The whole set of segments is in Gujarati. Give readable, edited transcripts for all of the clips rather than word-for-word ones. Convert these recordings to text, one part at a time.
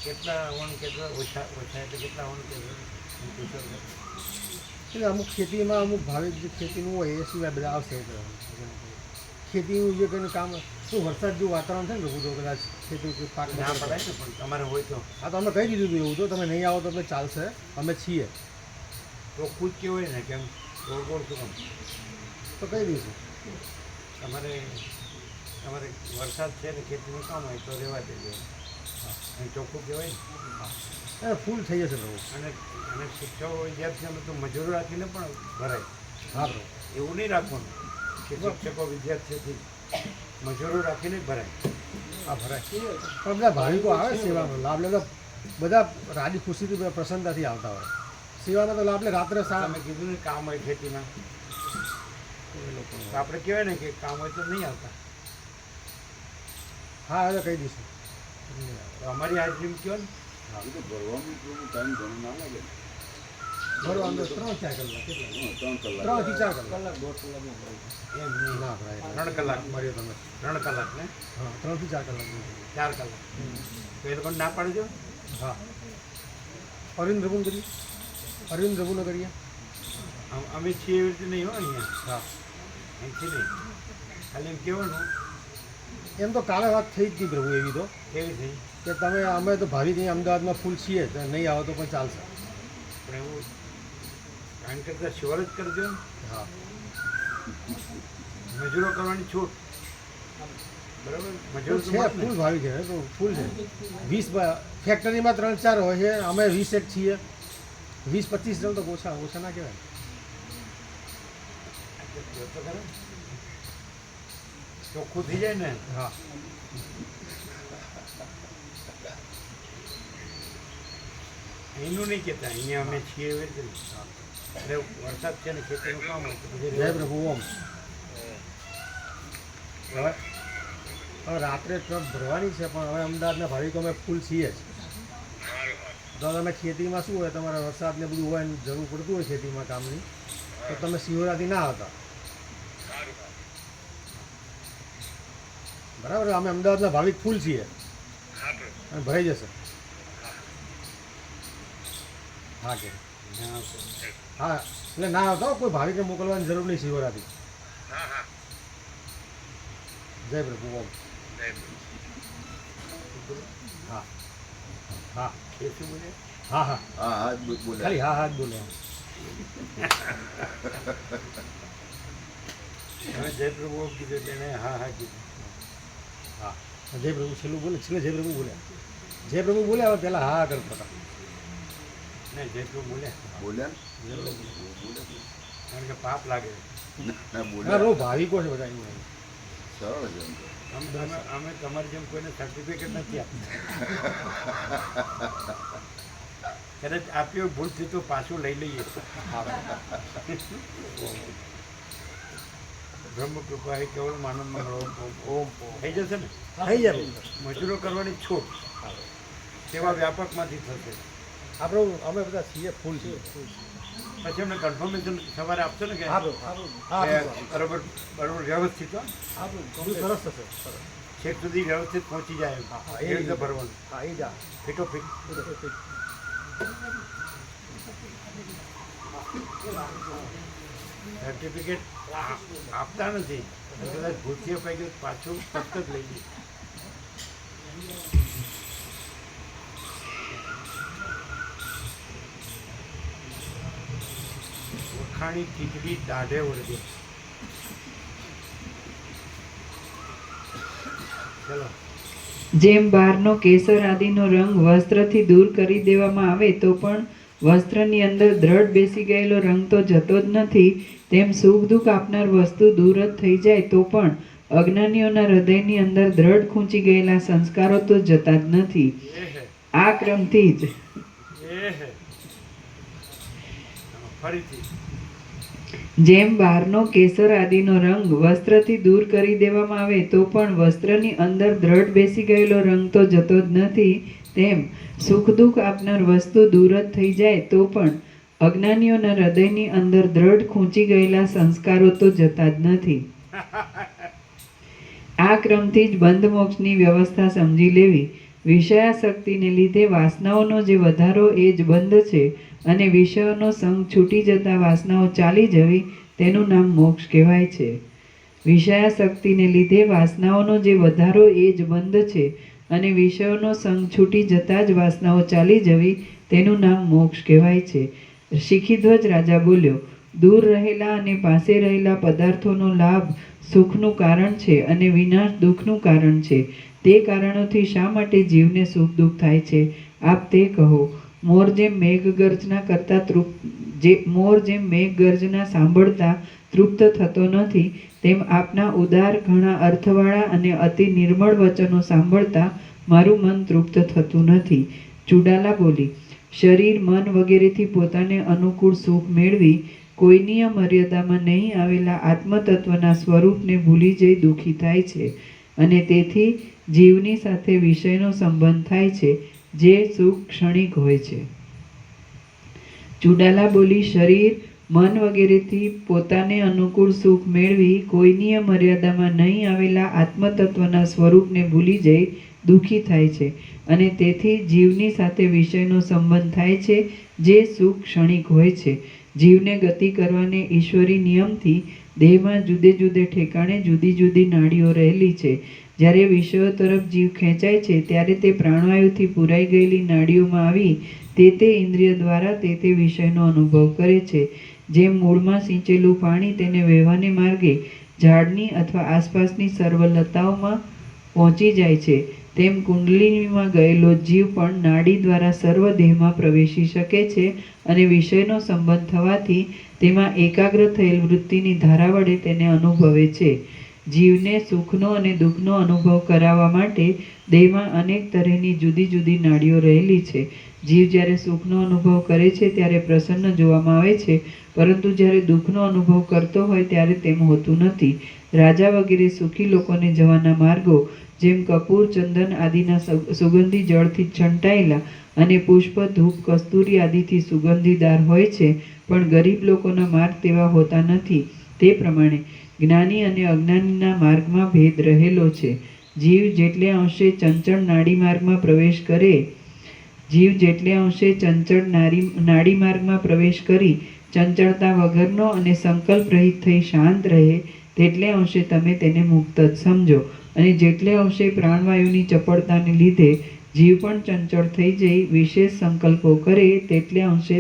કેટલા વણ કેટલા ઓછા ઓછા એટલે કેટલા વણ એટલે અમુક ખેતીમાં અમુક ભાવિક જે ખેતીનું હોય એ સિવાય બધા આવશે ખેતીનું જે કંઈ કામ શું વરસાદ જેવું વાતાવરણ છે ને લોકો તો કદાચ ખેતી પાક ના પડાય ને પણ તમારે હોય તો હા તો અમે કહી દીધું હતું એવું તો તમે નહીં આવો તો આપણે ચાલશે અમે છીએ તો ખુદ કેવું હોય ને કેમ ગોળ ગોળ શું કામ તો કહી દઈશું તમારે તમારે વરસાદ છે ને ખેતીનું કામ હોય તો રહેવા દેજો અહીં ચોખ્ખું કહેવાય ને ફૂલ થઈ જશે પ્રભુ અને અને શિક્ષકો વિદ્યાર્થીઓને તો મજૂરો રાખીને પણ ભરાય. હા પ્રભુ એવું નહીં રાખવાનું કે શિક્ષકો વિદ્યાર્થીઓથી મજૂરો રાખીને જ ભરાય. હા ભરાય પણ બધા ભાવિકો આવે સેવાનો લાભ લે બધા રાજી ખુશીથી બધા પ્રસન્નતાથી આવતા હોય સેવાનો તો લાભ લે રાત્રે તમે કીધું ને કામ હોય ખેતીમાં એ લોકો આપણે કહેવાય ને કે કામ હોય તો નહીં આવતા. હા હવે કહી દઈશું તો અમારી હાજરી કહો ને બરોબર અંદર 3-4 કલાક કેટલા 3 થી 4 કલાક એમ નહીં ના ભરાય 3 કલાક મળ્યો તમે 3 કલાક ને હા 3 થી 4 કલાક 4 કલાક તો એ લોકોને ના પાડજો. હા અરવિંદ રઘુન કરીએ અરવિંદ રઘુને કરીએ અમે છીએ એવી રીતે નહીં હોય અહીંયા હા અહીંથી નહીં ખાલી એમ કહેવાનું એમ તો કાલે વાત થઈ જ હતી પ્રભુ એવી તો કેવી થઈ કે તમે અમે તો ભાવિક અહીં અમદાવાદમાં ફૂલ છીએ તો નહીં આવો તો પણ ચાલશે પણ એવું કારણ કરતાં શ્યોર જ કરજો ને. હા મજૂરો કરવાની છૂટ બરાબર મજૂરો તો છે મળે ને. ફૂલ ભાવિક છે તો ફૂલ છે 20 ફેક્ટરીમાં 3-4 હોય છે અમે 20 એક છીએ 20-25 જણ તો ઓછા ઓછા ના કહેવાય જો તો ખરા. ચોખ્ખું થઈ જાય ને હા એનું નહીં કહેતા અહીંયા અમે છીએ એવી રીતે નહીં. એટલે વરસાદ છે ને ખેતીનું કામ હોય તો પછી જય રહેવા દો. પ્રભુ ઓમ હવે હવે રાત્રે ટ્રક ભરવાની છે પણ હવે અમદાવાદના ભાવિકો અમે ફૂલ છીએ જ તો તમે ખેતીમાં શું હોય તમારે વરસાદને બધું હોય ને જરૂર પડતું હોય ખેતીમાં કામની તો તમે શિવરાત્રી ના આવતા બરાબર અમે અમદાવાદના ભાવિક ફૂલ છીએ અને ભરાઈ જશે હા કે ના આવશે. હા એટલે ના આવતા હો, કોઈ ભાવિકને મોકલવાની જરૂર નહીં શિવરાત્રી જય પ્રભુ ઓમ હા હા એ શું બોલે હા હા ખાલી હા હા જ બોલે તમે જય પ્રભુ ઓમ કીધું એટલે એને હા હા કીધું. હા જય પ્રભુ છેલ્લું બોલે છેલ્લે જય પ્રભુ બોલ્યા જય પ્રભુ બોલ્યા હવે પહેલાં હા કરતા હતા નહીં જય પ્રભુ બોલ્યા કારણ કે પાપ લાગે. હા બહુ ભાવિકો છે બધા એવું નહીં. અમે તમારી જેમ કોઈને સર્ટિફિકેટ નથી આપતા. કદાચ આપ્યો ભૂલથી તો પાછું લઈ લઈએ. બ્રહ્મ કૃપા હે કેવળ માનવ મંગળ ઓમ થઈ જશે ને. થઈ જાય મજૂરો કરવાની છૂટ સેવા વ્યાપકમાંથી થશે. આપણે અમે બધા છીએ ફૂલ છીએ પછી અમને કન્ફર્મેશન સવારે આપશો ને કે હા કે બરોબર બરોબર વ્યવસ્થિત હો. સરસ થશે સરસ છેક સુધી વ્યવસ્થિત પહોંચી જાય હા, એ રીતે ભરવાનું હા એ જા ફીટો ફીટ. સર્ટિફિકેટ આપતા નથી કદાચ ભૂલથી અપાઈ ગયું તો પાછું તરત જ લઈ લઈએ. વખાણી ખીચડી દાઢે વળગે. ચલો જેમ બહારનો કેસર આદિનો રંગ વસ્ત્રથી દૂર કરી દેવામાં આવે તો પણ વસ્ત્રની અંદર દ્રઢ બેસી ગયેલો રંગ તો જતો જ નથી, તેમ સુખ દુઃખ આપનાર વસ્તુ દૂર જ થઈ જાય તો પણ અજ્ઞાનીઓના હૃદયની અંદર દ્રઢ ખૂંચી ગયેલા સંસ્કારો તો જતા જ નથી. એ હે આ ક્રમથી જ એ હે ફરીથી જેમ બહારનો કેસર આદિનો રંગ વસ્ત્રથી દૂર કરી દેવામાં આવે તો પણ વસ્ત્રની અંદર દ્રઢ બેસી ગયેલો રંગ તો જતો જ નથી, તેમ સુખ દુઃખ આપનાર વસ્તુ દૂર જ થઈ જાય તો પણ અજ્ઞાનીઓના હૃદયની અંદર દ્રઢ ખૂંચી ગયેલા સંસ્કારો તો જતા જ નથી. આ ક્રમથી જ બંધ મોક્ષની વ્યવસ્થા સમજી લેવી વિષયાસક્તિને લીધે વાસનાઓનો જે વધારો એ જ બંધ છે, અને વિષયોનો સંગ છૂટી જતા વાસનાઓ ચાલી જવી તેનું નામ મોક્ષ કહેવાય છે. વિષયાસક્તિને લીધે વાસનાઓનો જે વધારો એ જ બંધ છે, અને વિષયોનો સંગ છૂટી જતાં જ વાસનાઓ ચાલી જવી તેનું નામ મોક્ષ કહેવાય છે. શિખીધ્વજ રાજા બોલ્યો, દૂર રહેલા અને પાસે રહેલા પદાર્થોનો લાભ સુખનું કારણ છે અને વિનાશ દુઃખનું કારણ છે. તે કારણોથી શા માટે જીવને સુખ દુઃખ થાય છે? આપ તે કહો. મોર જેમ મેઘગર્જના સાંભળતા તૃપ્ત થતો નથી, તેમ આપના ઉદાર ઘણા અર્થવાળા અને અતિ નિર્મળ વચનો સાંભળતા મારું મન તૃપ્ત થતું નથી. ચુડાલા બોલી, શરીર મન વગેરેથી પોતાને અનુકૂળ સુખ મેળવી કોઈનીય મર્યાદામાં નહીં આવેલા આત્મતત્વના સ્વરૂપને ભૂલી જઈ દુઃખી થાય છે, અને તેથી જીવની સાથે વિષયનો સંબંધ થાય છે, જે સુખ ક્ષણિક હોય છે. ચુડાલા બોલી, શરીર મન વગેરેથી પોતાને અનુકૂળ સુખ મેળવી કોઈનીય મર્યાદામાં નહીં આવેલા આત્મતત્વના સ્વરૂપને ભૂલી જઈ દુઃખી થાય છે, અને તેથી જીવની સાથે વિષયનો સંબંધ થાય છે, જે સુખ ક્ષણિક હોય છે. જીવને ગતિ કરવાને ઈશ્વરી નિયમથી દેહમાં જુદે જુદે ઠેકાણે જુદી જુદી નાડીઓ રહેલી છે. જ્યારે વિષયો તરફ જીવ ખેંચાય છે ત્યારે તે પ્રાણવાયુથી પૂરાઈ ગયેલી નાડીઓમાં આવી તે ઇન્દ્રિય દ્વારા તે વિષયનો અનુભવ કરે છે. જેમ મૂળમાં સિંચેલું પાણી તેને વહેવાને માર્ગે ઝાડની અથવા આસપાસની સર્વ લતાઓમાં પહોંચી જાય છે, તેમ કુંડલિનીમાં ગયેલો જીવ પણ નાડી દ્વારા સર્વ દેહમાં પ્રવેશી શકે છે, અને વિષયનો સંબંધ થવાથી તેમાં એકાગ્ર થયેલ વૃત્તિની ધારા વડે તેને અનુભવે છે. જીવને સુખનો અને દુઃખનો અનુભવ કરાવવા માટે દેહમાં અનેક તરહની જુદી જુદી નાડીઓ રહેલી છે. જીવ જ્યારે સુખનો અનુભવ કરે છે ત્યારે પ્રસન્ન જોવામાં આવે છે, પરંતુ જ્યારે દુઃખનો અનુભવ કરતો હોય ત્યારે તેમ હોતું નથી. રાજા વગેરે સુખી લોકોને જવાના માર્ગો જેમ કપૂર, ચંદન આદિના સુગંધી જળથી છંટાયેલા અને પુષ્પ, ધૂપ, કસ્તુરી આદિથી સુગંધીદાર હોય છે, પણ ગરીબ લોકોના માર્ગ તેવા હોતા નથી. તે પ્રમાણે જ્ઞાની અને અજ્ઞાનીના માર્ગમાં ભેદ રહેલો છે. જીવ જેટલે અંશે ચંચળ નાડી માર્ગમાં પ્રવેશ કરી ચંચળતા વગરનો અને સંકલ્પ રહિત થઈ શાંત રહે, તેટલે અંશે તમે તેને મુક્ત જ સમજો, અને જેટલે અંશે પ્રાણવાયુની ચપળતાને લીધે જીવ પણ ચંચળ થઈ જઈ વિશેષ સંકલ્પો કરે, તેટલે અંશે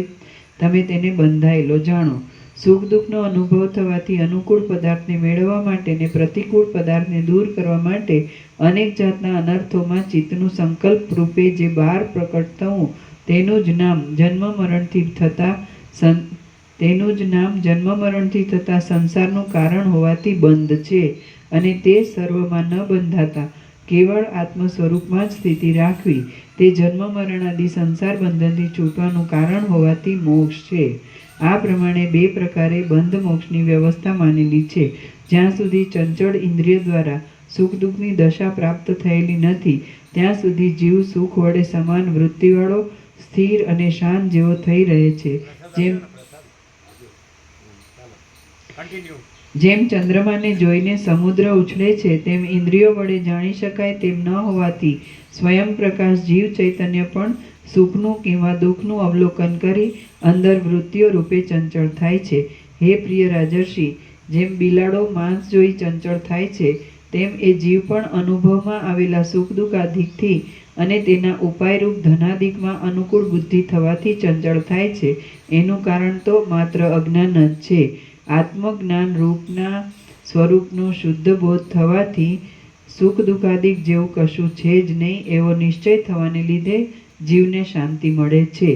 તમે તેને બંધાયેલો જાણો. સુખ દુઃખનો અનુભવ થવાથી અનુકૂળ પદાર્થને મેળવવા માટે ને પ્રતિકૂળ પદાર્થને દૂર કરવા માટે અનેક જાતના અનર્થોમાં ચિત્તનું સંકલ્પ રૂપે જે બહાર પ્રકટ થવું, તેનું જ નામ જન્મ મરણથી થતા સંસારનું કારણ હોવાથી બંધ છે, અને તે સર્વમાં ન બંધાતા કેવળ આત્મ સ્વરૂપમાં જ સ્થિતિ રાખવી તે જન્મ મરણ આદિ સંસાર બંધનથી છૂટવાનું કારણ હોવાથી મોક્ષ છે. આ પ્રમાણે બે પ્રકારે બંધ મોક્ષની વ્યવસ્થા માનેલી છે. જ્યાં સુધી ચંચળ ઇન્દ્રિય દ્વારા સુખ દુઃખની દશા પ્રાપ્ત થયેલી નથી, ત્યાં સુધી જીવ સુખ વડે સમાન વૃત્તિવાળો, સ્થિર અને શાંત જેવો થઈ રહે છે. જેમ ચંદ્રમાને જોઈને સમુદ્ર ઉછળે છે, તેમ ઇન્દ્રિયો વડે જાણી શકાય તેમ ન હોવાથી સ્વયં પ્રકાશ જીવ ચૈતન્ય પણ સુખનું કિંવા દુઃખનું અવલોકન કરી અંદર વૃત્તિઓ રૂપે ચંચળ થાય છે. હે પ્રિય રાજર્ષિ, જેમ બિલાડો માંસ જોઈ ચંચળ થાય છે, તેમ એ જીવ પણ અનુભવમાં આવેલા સુખ દુઃખ આદિકથી અને તેના ઉપાયરૂપ ધનાદિકમાં અનુકૂળ બુદ્ધિ થવાથી ચંચળ થાય છે. એનું કારણ તો માત્ર અજ્ઞાન જ છે. આત્મજ્ઞાન રૂપના સ્વરૂપનો શુદ્ધ બોધ થવાથી સુખ દુઃખાદિક જેવું કશું છે જ નહીં એવો નિશ્ચય થવાને લીધે જીવને શાંતિ મળે છે.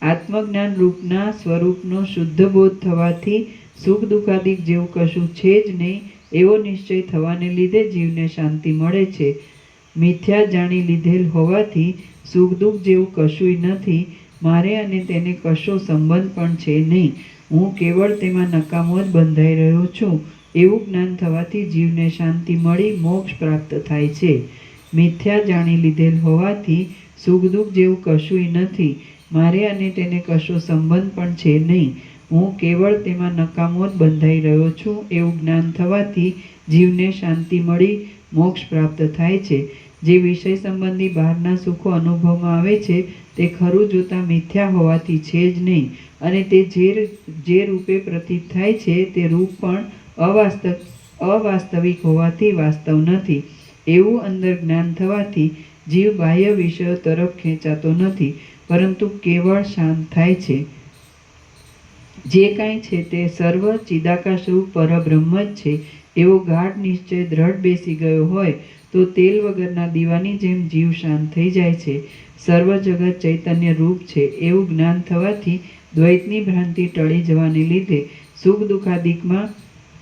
આત્મજ્ઞાન રૂપના સ્વરૂપનો શુદ્ધ બોધ થવાથી સુખ દુઃખાદિક જેવું કશું છે જ નહીં એવો નિશ્ચય થવાને લીધે જીવને શાંતિ મળે છે. મિથ્યા જાણી લીધેલ હોવાથી સુખ દુઃખ જેવું કશુંય નથી, મારે અને તેને કશો સંબંધ પણ છે નહીં, હું કેવળ તેમાં નકામો જ બંધાઈ રહ્યો છું, એવું જ્ઞાન થવાથી જીવને શાંતિ મળી મોક્ષ પ્રાપ્ત થાય છે. મિથ્યા જાણી લીધેલ હોવાથી સુખ દુઃખ જેવું કશુંય નથી, મારે અને તેને કશો સંબંધ પણ છે નહીં, હું કેવળ તેમાં નકામો જ બંધાઈ રહ્યો છું, એવું જ્ઞાન થવાથી જીવને શાંતિ મળી મોક્ષ પ્રાપ્ત થાય છે. જે વિષય સંબંધી બહારના સુખો અનુભવમાં આવે છે તે ખરું જોતા મિથ્યા હોવાથી છે જ નહીં, અને તે જે રૂપે પ્રતીત થાય છે તે રૂપ પણ અવાસ્તવિક હોવાથી વાસ્તવ નથી. એવું અંદર જ્ઞાન થવાથી જીવ બાહ્ય વિષયો તરફ ખેંચાતો નથી, પરંતુ કેવળ શાંત થાય છે. જે કાંઈ છે તે સર્વ ચિદાકાશરૂપ પરબ્રહ્મ જ છે એવો ગાઢ નિશ્ચય દ્રઢ બેસી ગયો હોય તો તેલ વગરના દીવાની જેમ જીવ શાંત થઈ જાય છે. સર્વ જગત ચૈતન્ય રૂપ છે એવું જ્ઞાન થવાથી દ્વૈતની ભ્રાંતિ ટળી જવાને લીધે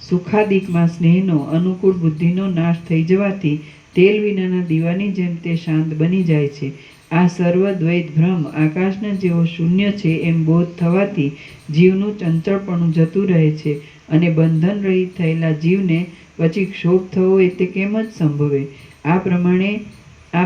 સુખાદિકમાં સ્નેહનો અનુકૂળ બુદ્ધિનો નાશ થઈ જવાથી તેલ વિનાના દીવાની જેમ તે શાંત બની જાય છે. આ સર્વ દ્વૈત ભ્રમ આકાશના જેવો શૂન્ય છે એમ બોધ થવાથી જીવનું ચંચળપણું જતું રહે છે, અને બંધન રહિત થયેલા જીવને પછી ક્ષોભ થવો એ તે કેમ જ સંભવે? આ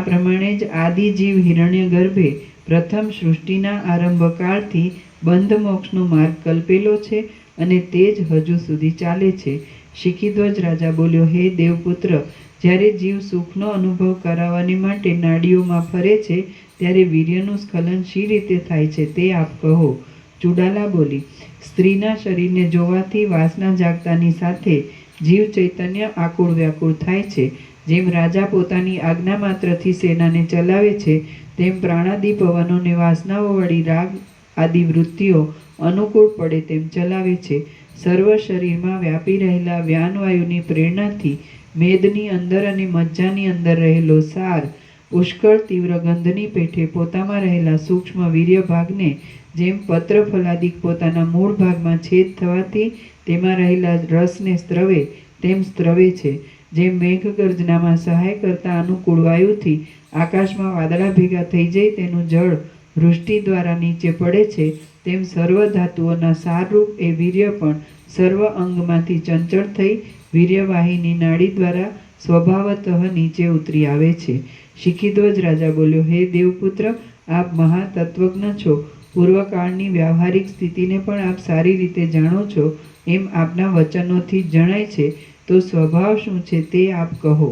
પ્રમાણે જ આદિ જીવ હિરણ્ય ગર્ભે પ્રથમ સૃષ્ટિના આરંભકાળથી બંધ મોક્ષનો માર્ગ કલ્પેલો છે, અને તે જ હજુ સુધી ચાલે છે. શિખીધ્વજ રાજા બોલ્યો, હે દેવપુત્ર, જ્યારે જીવ સુખનો અનુભવ કરાવવાની માટે નાડીઓમાં ફરે છે ત્યારે વીર્યનું સ્ખલન શી રીતે થાય છે તે આપ કહો. ચુડાલા બોલી, સ્ત્રીના શરીરને જોવાથી વાસના જાગતાની સાથે જીવ ચૈતન્ય આકુળ વ્યાકુળ થાય છે. જેમ રાજા પોતાની આજ્ઞા માત્રથી સેનાને ચલાવે છે, તેમ પ્રાણાદિ પવનોને વાસનાઓ વળી રાગ આદિ વૃત્તિઓ અનુકૂળ પડે તેમ ચલાવે છે. સર્વ શરીરમાં વ્યાપી રહેલા વ્યાનવાયુની પ્રેરણાથી મેદની અંદર અને મજ્જાની અંદર રહેલો સાર પુષ્કળ તીવ્ર ગંધની પેઠે પોતામાં રહેલા સૂક્ષ્મ વીર્ય ભાગને જેમ પત્ર ફલાદિક પોતાના મૂળ ભાગમાં છેદ થવાથી તેમાં રહેલા રસને સ્ત્રવે તેમ સ્ત્રવે છે. જેમ મેઘગર્જનામાં સહાય કરતા અનુકૂળ વાયુથી આકાશમાં વાદળા ભેગા થઈ જઈ તેનું જળ વૃષ્ટિ દ્વારા નીચે પડે છે, તેમ સર્વ ધાતુઓના સારરૂપ એ વીર્ય પણ સર્વ અંગમાંથી ચંચળ થઈ વીર્યવાહિની નાડી દ્વારા સ્વભાવતઃ નીચે ઉતરી આવે છે. શિખીધ્વજ રાજા બોલ્યો, હે દેવપુત્ર, આપ મહાતત્વજ્ઞ છો. પૂર્વકાળની વ્યાવહારિક સ્થિતિને પણ આપ સારી રીતે જાણો છો એમ આપના વચનોથી જ જણાય છે, તો સ્વભાવ શું છે તે આપ કહો.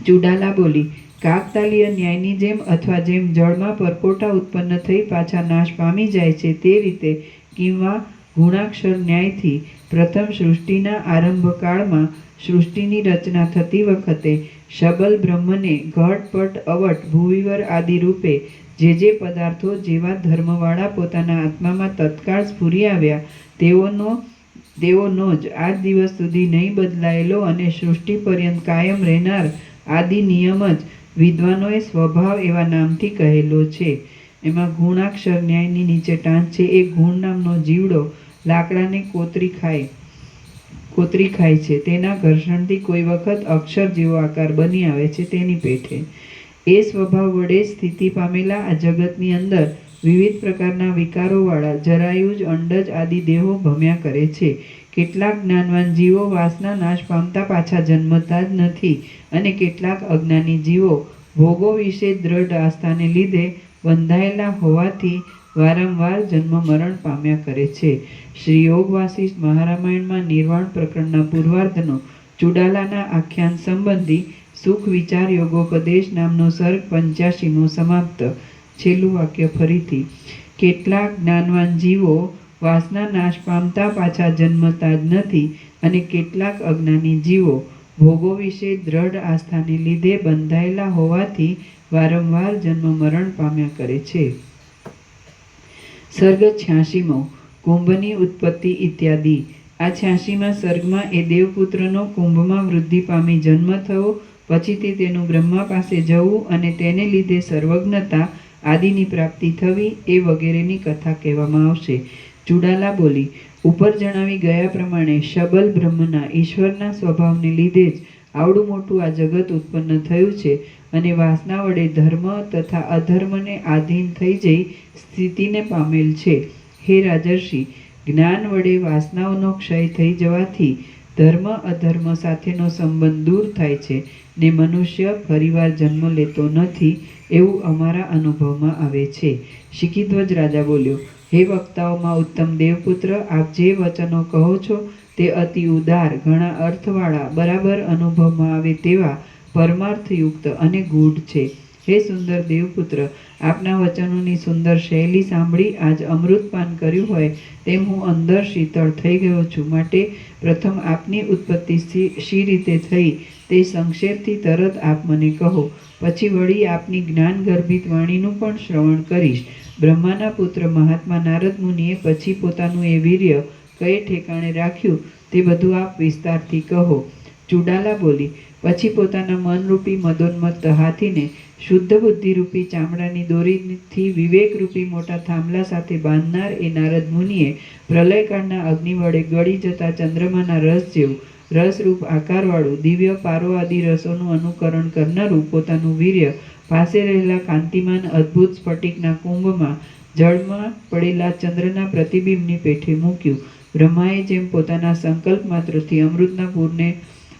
ચુડાલા બોલી, કાકતાલીય ન્યાયની જેમ અથવા જેમ જળમાં પરપોટા ઉત્પન્ન થઈ પાછા નાશ પામી જાય છે તે રીતે કિંવા ગુણાક્ષર ન્યાયથી પ્રથમ સૃષ્ટિના આરંભકાળમાં સૃષ્ટિની રચના થતી વખતે શબલ બ્રહ્મને ઘટપટ અવટ ભૂવિવર આદિ રૂપે જે પદાર્થો જેવા ધર્મવાળા પોતાના આત્મામાં તત્કાળ સ્ફુરી આવ્યા તેઓનો જ આજ દિવસ સુધી નહીં બદલાયેલો અને સૃષ્ટિ પર્યંત કાયમ રહેનાર આદિ નિયમ જ વિદ્વાનોએ સ્વભાવ એવા નામથી કહેલો છે. એમાં ગુણાક્ષર ન્યાયની નીચે ટાંચ છે. એક ગુણ નામનો જીવડો લાકડાને કોતરી ખાય છે. તેના ઘર્ષણથી કોઈ વખત અક્ષર જેવો આકાર બની આવે છે તેની પેઠે. એ સ્વભાવ વડે સ્થિતિ પામેલા આ જગતની અંદર વિવિધ પ્રકારના વિકારોવાળા જરાયુજ અંડજ આદિ દેહો ભમ્યા કરે છે. કેટલાક જ્ઞાનવાન જીવો વાસના નાશ પામતા પાછા જન્મતા જ નથી, અને કેટલાક અજ્ઞાની જીવો ભોગો વિશે દ્રઢ આસ્થાને લીધે બંધાયેલા હોવાથી વારંવાર જન્મ મરણ પામ્યા કરે છે. શ્રી યોગ વાસિષ્ઠ મહારામાયણમાં નિર્વાણ પ્રકરણના પૂર્વાર્ધનો ચુડાલાના આખ્યાન સંબંધી સુખ વિચાર યોગોપદેશ નામનો સર્ગ 85મો સમાપ્ત. છેલ્લું વાક્ય ફરીથી. કેટલાક જ્ઞાનવાન જીવો વાસના નાશ પામતા પાછા જન્મતા જ નથી, અને કેટલાક અજ્ઞાની જીવો ભોગો વિશે દ્રઢ આસ્થાને લીધે બંધાયેલા હોવાથી વારંવાર જન્મ મરણ પામ્યા કરે છે. સર્ગ 86મો કુંભની ઉત્પત્તિ ઇત્યાદિ. આ 86મા સર્ગમાં એ દેવપુત્રનો કુંભમાં વૃદ્ધિ પામી જન્મ થવો, પછીથી તેનું બ્રહ્મા પાસે જવું અને તેને લીધે સર્વજ્ઞતા આદિની પ્રાપ્તિ થવી એ વગેરેની કથા કહેવામાં આવશે. ચુડાલા બોલી, ઉપર જણાવી ગયા પ્રમાણે શબલ બ્રહ્મના ઈશ્વરના સ્વભાવને લીધે જ આવડું મોટું આ જગત ઉત્પન્ન થયું છે, અને વાસના વડે ધર્મ તથા અધર્મને આધીન થઈ જઈ સ્થિતિને પામેલ છે. હે રાજર્ષિ, જ્ઞાન વડે વાસનાઓનો ક્ષય થઈ જવાથી ધર્મ અધર્મ સાથેનો સંબંધ દૂર થાય છે, ને મનુષ્ય ફરીવાર જન્મ લેતો નથી એવું અમારા અનુભવમાં આવે છે. શિખીધ્વજ રાજા બોલ્યો, હે વક્તાઓમાં ઉત્તમ દેવપુત્ર, આપ જે વચનો કહો છો તે અતિ ઉદાર, ઘણા અર્થવાળા, બરાબર અનુભવમાં આવે તેવા, પરમાર્થયુક્ત અને ગૂઢ છે. હે સુંદર દેવપુત્ર, આપના વચનોની સુંદર શૈલી સાંભળી આજ અમૃતપાન કર્યું હોય તેમ હું અંદર શીતળ થઈ ગયો છું. માટે પ્રથમ આપની ઉત્પત્તિ શી રીતે થઈ તે સંક્ષેપથી તરત આપ મને કહો. પછી વળી આપની જ્ઞાનગર્ભિત વાણીનું પણ શ્રવણ કરીશ. બ્રહ્માના પુત્ર મહાત્મા નારદ મુનિએ પછી પોતાનું એ વીર્ય કઈ ઠેકાણે રાખ્યું તે બધું આપ વિસ્તારથી કહો. ચુડાલા બોલી, પછી પોતાના મનરૂપી મદોન્મત્ત હાથીને શુદ્ધ બુદ્ધિરૂપી ચામડાની દોરીથી વિવેકરૂપી મોટા થાંભલા સાથે બાંધનાર એ નારદ મુનિએ પ્રલયકાળના અગ્નિ વડે ગળી જતા ચંદ્રમાના રસ જેવું રસરૂપ આકારવાળું દિવ્ય પારો આદિ રસોનું અનુકરણ કરનારું પોતાનું વીર્ય પાસે રહેલા કાંતિમાન અદ્ભુત સ્ફટિકના કુંભમાં જળમાં પડેલા ચંદ્રના પ્રતિબિંબની પેઠે મૂક્યું. બ્રહ્માએ જેમ પોતાના સંકલ્પ માત્રથી અમૃતના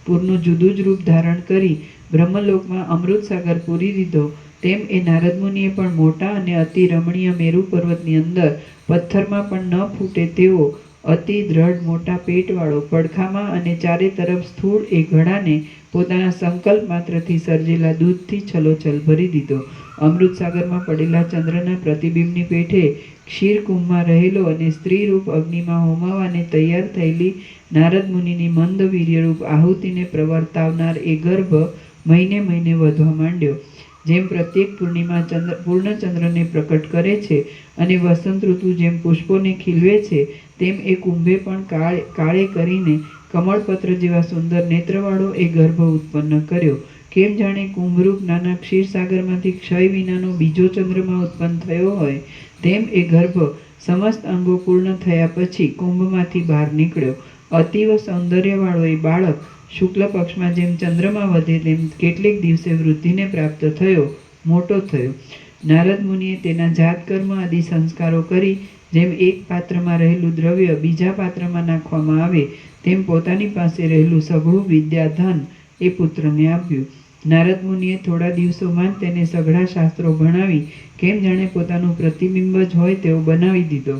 પૂરનું જુદું જ રૂપ ધારણ કરી બ્રહ્મલોકમાં અમૃત સાગર પૂરી દીધો, તેમ એ નારદ મુનિએ પણ મોટા અને અતિ રમણીય મેરુ પર્વતની અંદર પથ્થરમાં પણ ન ફૂટે તેવો અતિ દ્રઢ મોટા પેટવાળો પડખામાં અને ચારે તરફ સ્થૂળ એ ઘડાને પોતાના સંકલ્પ માત્રથી સર્જેલા દૂધથી છલોછલ ભરી દીધો. અમૃત સાગરમાં પડેલા ચંદ્રના પ્રતિબિંબની પેઠે ક્ષીરકુંભમાં રહેલો અને સ્ત્રીરૂપ અગ્નિમાં હોમાવાને તૈયાર થયેલી નારદ મુનિની મંદ વીર્યરૂપ આહુતિને પ્રવર્તાવનાર એ ગર્ભ મહિને મહિને વધવા માંડ્યો. જેમ પ્રત્યેક પૂર્ણિમા પૂર્ણચંદ્રને પ્રકટ કરે છે અને વસંત ઋતુ જેમ પુષ્પોને ખીલવે છે તેમ એ કુંભે પણ કાળે કરીને કમળપત્ર જેવા સુંદર નેત્રવાળો એ ગર્ભ ઉત્પન્ન કર્યો. કેમ જાણે કુંભરૂપ નાના ક્ષીરસાગરમાંથી ક્ષય વિનાનો બીજો ચંદ્રમાં ઉત્પન્ન થયો હોય તેમ એ ગર્ભ સમસ્ત અંગો પૂર્ણ થયા પછી કુંભમાંથી બહાર નીકળ્યો. અતીવ સૌંદર્યવાળો એ બાળક શુક્લ પક્ષમાં જેમ ચંદ્રમાં વધે તેમ કેટલીક દિવસે વૃદ્ધિને પ્રાપ્ત થયો, મોટો થયો. નારદ મુનિએ તેના જાતકર્મ આદિ સંસ્કારો કરી જેમ એક પાત્રમાં રહેલું દ્રવ્ય બીજા પાત્રમાં નાખવામાં આવે તેમ પોતાની પાસે રહેલું સઘળું વિદ્યાધન એ પુત્રને આપ્યું. નારદ મુનિએ થોડા દિવસોમાં જ તેને સઘળા શાસ્ત્રો ભણાવી કેમ જાણે પોતાનું પ્રતિબિંબ જ હોય તેવો બનાવી દીધો.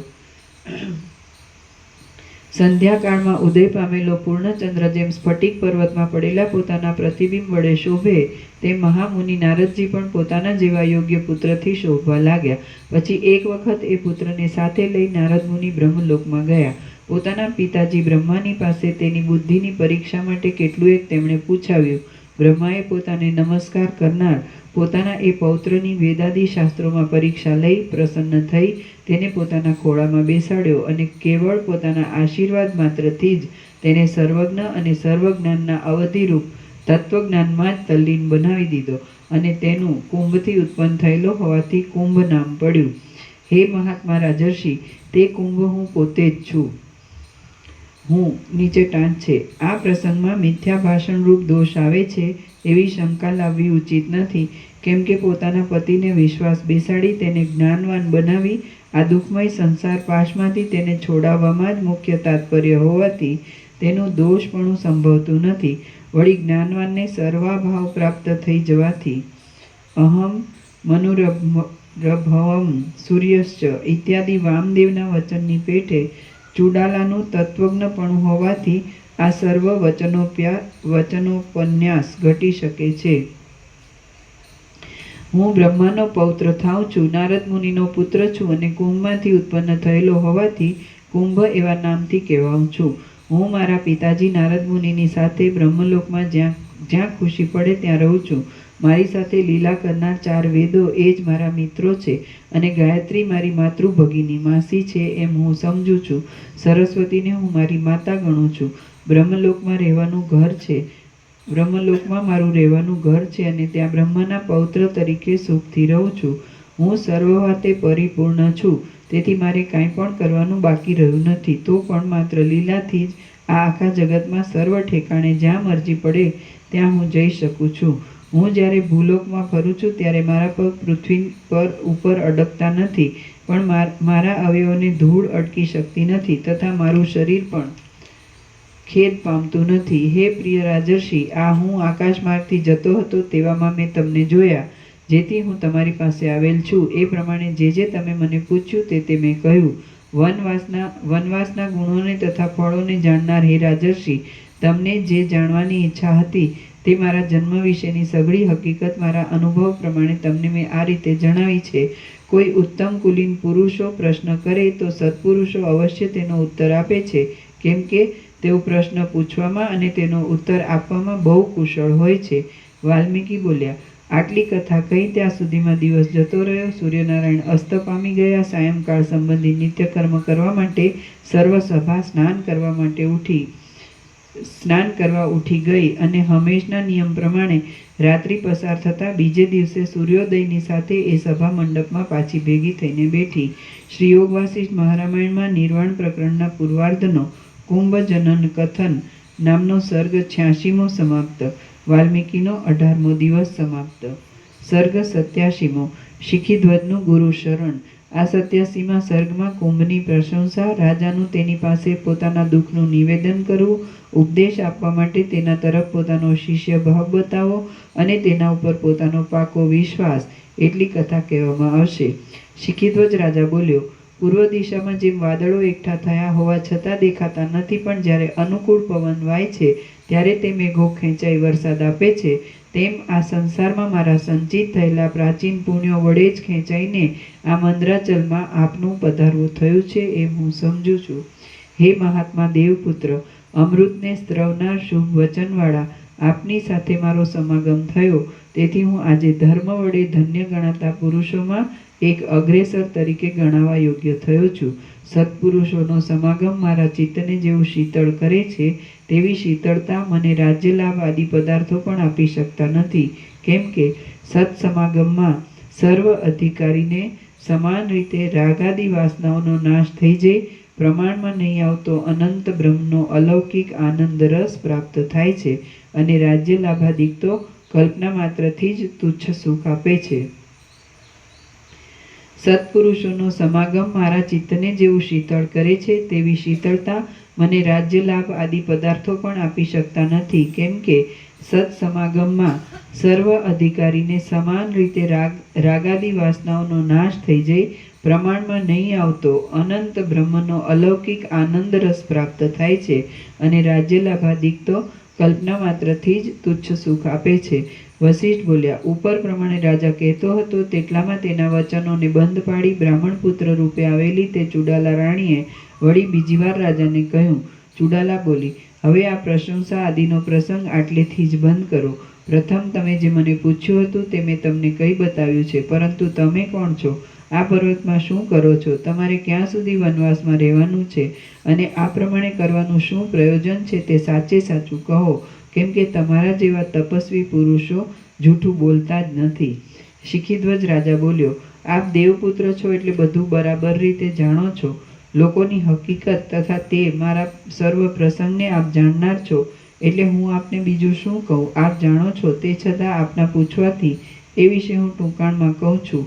સંધ્યાકાળમાં ઉદય પામેલો પૂર્ણચંદ્ર જેમ સ્ફટિક પર્વતમાં પડેલા પોતાના પ્રતિબિંબ વડે શોભે તેમ મહામુનિ નારદજી પણ પોતાના જેવા યોગ્ય પુત્રથી શોભવા લાગ્યા. પછી એક વખત એ પુત્રને સાથે લઈ નારદ મુનિ બ્રહ્મલોકમાં ગયા. પોતાના પિતાજી બ્રહ્માની પાસે તેની બુદ્ધિની પરીક્ષા માટે કેટલું એક તેમણે પૂછાવ્યું. બ્રહ્માએ પોતાને નમસ્કાર કરનાર પોતાના એ પૌત્રની વેદાદી શાસ્ત્રોમાં પરીક્ષા લઈ પ્રસન્ન થઈ તેને પોતાના ખોળામાં બેસાડ્યો અને કેવળ પોતાના આશીર્વાદ માત્રથી જ તેને સર્વજ્ઞ અને સર્વજ્ઞાનના અવધિરૂપ તત્વજ્ઞાનમાં જ તલ્લીન બનાવી દીધો અને તેનું કુંભથી ઉત્પન્ન થયેલો હોવાથી કુંભ નામ પડ્યું. હે મહાત્મા રાજર્ષિ, તે કુંભ હું પોતે જ છું. હું નીચે ટાંચ છે. આ પ્રસંગમાં મિથ્યા ભાષણરૂપ દોષ આવે છે એવી શંકા લાવવી ઉચિત નથી, કેમ કે પોતાના પતિને વિશ્વાસ બેસાડી તેને જ્ઞાનવાન બનાવી આ દુઃખમય સંસાર પાશમાંથી તેને છોડાવવામાં જ મુખ્ય તાત્પર્ય હોવાથી તેનું દોષપણું સંભવતું નથી. વળી જ્ઞાનવાનને સર્વાભાવ પ્રાપ્ત થઈ જવાથી અહમ મનુરભવમ સૂર્યશ્ચ ઇત્યાદિ વામદેવના વચનની પેઠે ચુડાલાનું તત્વજ્ઞપણું હોવાથી આ સર્વ વચનોપન્યાસ ઘટી શકે છે. હું બ્રહ્માનો પૌત્ર થાઉં છું, નારદ મુનિનો પુત્ર છું અને કુંભમાંથી ઉત્પન્ન થયેલો હોવાથી કુંભ એવા નામથી કહેવાઉં છું. હું મારા પિતાજી નારદ મુનિની સાથે બ્રહ્મલોકમાં જ્યાં ખુશી પડે ત્યાં રહું છું. મારી સાથે લીલા કરનાર 4 વેદો એ જ મારા મિત્રો છે અને ગાયત્રી મારી માતૃભગીની માસી છે એમ હું સમજું છું. સરસ્વતીને હું મારી માતા ગણું છું. બ્રહ્મલોકમાં મારું રહેવાનું ઘર છે અને ત્યાં બ્રહ્માના પૌત્ર તરીકે સુખથી રહું છું. હું સર્વવાતે પરિપૂર્ણ છું, તેથી મારે કાંઈ પણ કરવાનું બાકી રહ્યું નથી. તો પણ માત્ર લીલાથી જ આ આખા જગતમાં સર્વ ઠેકાણે જ્યાં મરજી પડે ત્યાં હું જઈ શકું છું. હું જ્યારે ભૂલોકમાં ફરું છું ત્યારે મારા પગ પૃથ્વી પર ઉપર અડકતા નથી, પણ મારા અવયવોને ધૂળ અટકી શકતી નથી તથા મારું શરીર પણ ખેદ પામતું નથી. હે પ્રિય રાજર્ષિ, આ હું આકાશ માર્ગથી જતો હતો તેવામાં મેં તમને જોયા, જેથી હું તમારી પાસે આવેલ છું. એ પ્રમાણે જે તમે મને પૂછ્યું તે મેં કહ્યું. વનવાસના ગુણોને તથા ફળોને જાણનાર હે રાજર્ષિ, તમને જે જાણવાની ઈચ્છા હતી તે મારા જન્મ વિશેની સઘળી હકીકત મારા અનુભવ પ્રમાણે તમને મેં આ રીતે જણાવી છે. કોઈ ઉત્તમ કુલીન પુરુષો પ્રશ્ન કરે તો સત્પુરુષો અવશ્ય તેનો ઉત્તર આપે છે, કેમ કે તેઓ પ્રશ્ન પૂછવામાં અને તેનો ઉત્તર આપવામાં બહુ કુશળ હોય છે. વાલ્મીકી બોલ્યા, આટલી કથા કહી ત્યાં સુધીમાં દિવસ જતો રહ્યો. સૂર્યનારાયણ અસ્ત પામી ગયા. સાયંકાળ સંબંધી નિત્યકર્મ કરવા માટે સર્વ સભા સ્નાન કરવા ઉઠી ગઈ અને હંમેશના નિયમ પ્રમાણે રાત્રિ પસાર થતાં બીજે દિવસે સૂર્યોદયની સાથે એ સભા મંડપમાં પાછી ભેગી થઈને બેઠી. શ્રી યોગ વાસિષ્ઠ મહારામાયણમાં નિર્વાણ પ્રકરણના પૂર્વાર્ધનો કુંભજનન કથન નામનો સર્ગ 86મો સમાપ્ત. વાલ્મીકીનો 18મો દિવસ સમાપ્ત. સર્ગ 87મો શિખીધ્વજનું ગુરુ શરણ. આ 87મા સર્ગમાં કુંભની પ્રશંસા, રાજાનું તેની પાસે પોતાના દુઃખનું નિવેદન કરવું, ઉપદેશ આપવા માટે તેના તરફ પોતાનો શિષ્ય ભાવ બતાવો અને તેના ઉપર પોતાનો પાકો વિશ્વાસ, એટલી કથા કહેવામાં આવશે. શિખીધ્વજ રાજા બોલ્યો, પૂર્વ દિશામાં જેમ વાદળો એકઠા થયા હોવા છતાં દેખાતા નથી, પણ જ્યારે અનુકૂળ પવન વાય છે ત્યારે તે મેઘો ખેંચાઈ વરસાદ આપે છે, તેમ આ સંસારમાં મારા સંચિત થયેલા પ્રાચીન પુણ્યો વડે જ ખેંચાઈને આ મંદરાચલમાં આપનું પધારવું થયું છે એમ હું સમજું છું. હે મહાત્મા દેવપુત્ર, અમૃતને સ્ત્રવનાર શુભ વચનવાળા આપની સાથે મારો સમાગમ થયો, તેથી હું આજે ધર્મ વડે ધન્ય ગણાતા પુરુષોમાં એક અગ્રેસર તરીકે ગણાવા યોગ્ય થયો છું. સત્પુરુષોનો સમાગમ મારા ચિત્તને જેવું શીતળ કરે છે તેવી શીતળતા મને રાજ્ય લાભ આદિ પદાર્થો પણ આપી શકતા નથી, કેમ કે સત્સમાગમમાં સર્વ અધિકારીને સમાન રીતે રાગાદી વાસનાઓનો નાશ થઈ જઈ પ્રમાણમાં નહીં આવતો અનંત બ્રહ્મનો અલૌકિક આનંદ રસ પ્રાપ્ત થાય છે અને રાજ્ય લાભાદિક તો કલ્પના માત્રથી જ તુચ્છ સુખ આપે છે. સત્પુરુષોનો સમાગમ મારા ચિત્તને જેવું શીતળ કરે છે તેવી શીતળતા મને રાજ્ય લાભ આદિ પદાર્થો પણ આપી શકતા નથી, કેમ કે સત્સમાગમમાં સર્વ અધિકારીને સમાન રીતે રાગાદી વાસનાઓનો નાશ થઈ જઈ પ્રમાણમાં નહીં આવતો અનંત બ્રહ્મનો અલૌકિક આનંદ રસ પ્રાપ્ત થાય છે અને રાજ્ય લાભાદિક તો કલ્પના માત્રથી જ તુચ્છ સુખ આપે છે. વશિષ્ઠ બોલ્યા, ઉપર પ્રમાણે રાજા કહેતો હતો તેટલામાં તેના વચનોને બંધ પાડી બ્રાહ્મણ પુત્ર રૂપે આવેલી તે ચુડાલા રાણીએ વળી બીજી વાર રાજાને કહ્યું. ચુડાલા બોલી, હવે આ પ્રશંસા આદિનો પ્રસંગ આટલેથી જ બંધ કરો. પ્રથમ તમે જે મને પૂછ્યું હતું તે મેં તમને કહી બતાવ્યું છે, પરંતુ તમે કોણ છો? આ પર્વતમાં શું કરો છો? તમારે ક્યાં સુધી વનવાસમાં રહેવાનું છે અને આ પ્રમાણે કરવાનું શું પ્રયોજન છે તે સાચે સાચું કહો, કેમ કે તમારા જેવા તપસ્વી પુરુષો જૂઠું બોલતા જ નથી. શિખીધ્વજ રાજા બોલ્યો, આપ દેવપુત્ર છો એટલે બધું બરાબર રીતે જાણો છો. લોકોની હકીકત તથા તે મારા સર્વ પ્રસંગને આપ જાણનાર છો, એટલે હું આપને બીજું શું કહું? આપ જાણો છો તે છતાં આપના પૂછવાથી એ વિશે હું ટૂંકાણમાં કહું છું.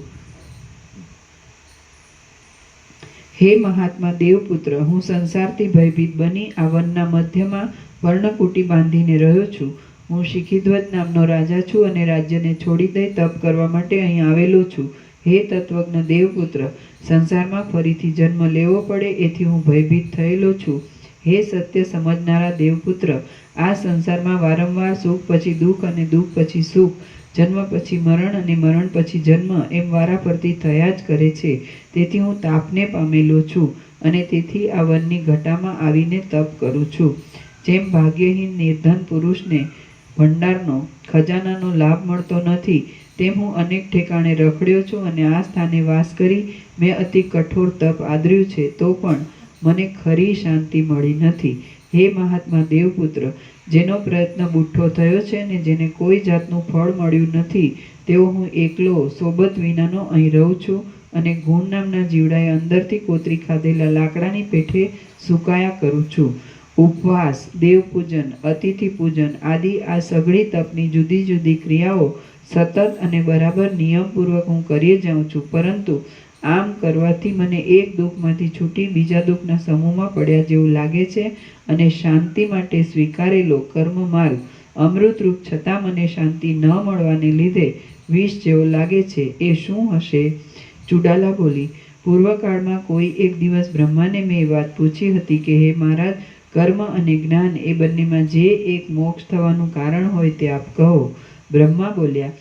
હે મહાત્મા દેવપુત્ર, હું સંસારથી ભયભીત બની આ વનના મધ્યમાં પર્ણકુટી બાંધીને રહ્યો છું. હું શિખીધ્વજ નામનો રાજા છું અને રાજ્યને છોડી દઈ તપ કરવા માટે અહીં આવેલો છું. હે તત્વજ્ઞ દેવપુત્ર, સંસારમાં ફરીથી જન્મ લેવો પડે એથી હું ભયભીત થયેલો છું. હે સત્ય સમજનારા દેવપુત્ર, આ સંસારમાં વારંવાર સુખ પછી દુઃખ અને દુઃખ પછી સુખ, જન્મ પછી મરણ અને મરણ પછી જન્મ એમ વારાફરતી થયા જ કરે છે. તેથી હું તાપને પામેલો છું અને તેથી આ વનની ઘટામાં આવીને તપ કરું છું. જેમ ભાગ્યહીન નિર્ધન પુરુષને ભંડારનો ખજાનાનો લાભ મળતો નથી, તેમ હું અનેક ઠેકાણે રખડ્યો છું અને આ સ્થાને વાસ કરી મેં અતિ કઠોર તપ આદર્યું છે, તો પણ મને ખરી શાંતિ મળી નથી. હે મહાત્મા દેવપુત્ર, જેનો પ્રયત્ન બુઠ્ઠો થયો છે અને જેને કોઈ જાતનું ફળ મળ્યું નથી, તેવો હું એકલો સોબત વિનાનો અહીં રહું છું અને ગુણ નામના જીવડાએ અંદરથી કોતરી ખાધેલા લાકડાની પેઠે સુકાયા કરું છું. ઉપવાસ, દેવપૂજન, અતિથિ પૂજન આદિ આ સઘળી તપની જુદી જુદી ક્રિયાઓ સતત અને બરાબર નિયમપૂર્વક હું કરી જાઉં છું, પરંતુ આમ કરવાથી મને એક દુઃખમાંથી છૂટી બીજા દુઃખના સમૂહમાં પડ્યા જેવું લાગે છે અને શાંતિ માટે સ્વીકારેલો કર્મ માર્ગ અમૃતરૂપ છતાં મને શાંતિ ન મળવાને લીધે વિષ જેવો લાગે છે. એ શું હશે? ચુડાલા બોલી, પૂર્વકાળમાં કોઈ એક દિવસ બ્રહ્માને મેં એ વાત પૂછી હતી કે હે મહારાજ, કર્મ અને જ્ઞાન એ બંનેમાં જે એક મોક્ષ થવાનું કારણ હોય તે આપ કહો. બ્રહ્મા બોલ્યા,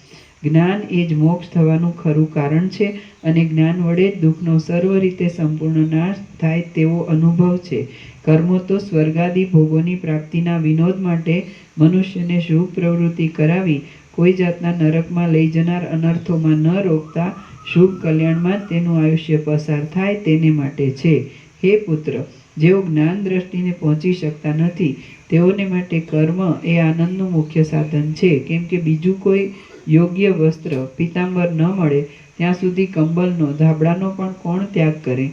જ્ઞાન એ જ મોક્ષ થવાનું ખરું કારણ છે અને જ્ઞાન વડે જ દુઃખનો સર્વ રીતે સંપૂર્ણ નાશ થાય તેવો અનુભવ છે. કર્મો તો સ્વર્ગાદી ભોગોની પ્રાપ્તિના વિનોદ માટે મનુષ્યને શુભ પ્રવૃત્તિ કરાવી કોઈ જાતના નરકમાં લઈ જનાર અનર્થોમાં ન રોકતા શુભ કલ્યાણમાં જ તેનું આયુષ્ય પસાર થાય તેને માટે છે. હે પુત્ર, જેઓ જ્ઞાન દ્રષ્ટિને પહોંચી શકતા નથી તેઓને માટે કર્મ એ આનંદનું મુખ્ય સાધન છે. કેમ કે બીજું કોઈ યોગ્ય વસ્ત્ર પીતાંબર ન મળે ત્યાં સુધી કંબલનો ધાબળાનો પણ કોણ ત્યાગ કરે?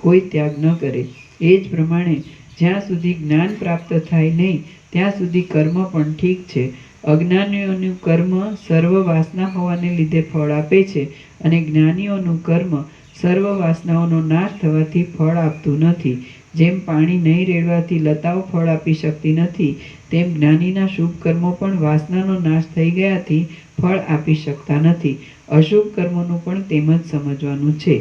કોઈ ત્યાગ ન કરે. એ જ પ્રમાણે જ્યાં સુધી જ્ઞાન પ્રાપ્ત થાય નહીં ત્યાં સુધી કર્મ પણ ઠીક છે. અજ્ઞાનીઓનું કર્મ સર્વ વાસના હોવાને લીધે ફળ આપે છે અને જ્ઞાનીઓનું કર્મ સર્વ વાસનાઓનો નાશ થવાથી ફળ આપતું નથી. જેમ પાણી નહીં રેડવાથી લતાઓ ફળ આપી શકતી નથી તેમ જ્ઞાનીના શુભ કર્મો પણ વાસનાનો નાશ થઈ ગયાથી ફળ આપી શકતા નથી. અશુભ કર્મોનું પણ તેમ જ સમજવાનું છે.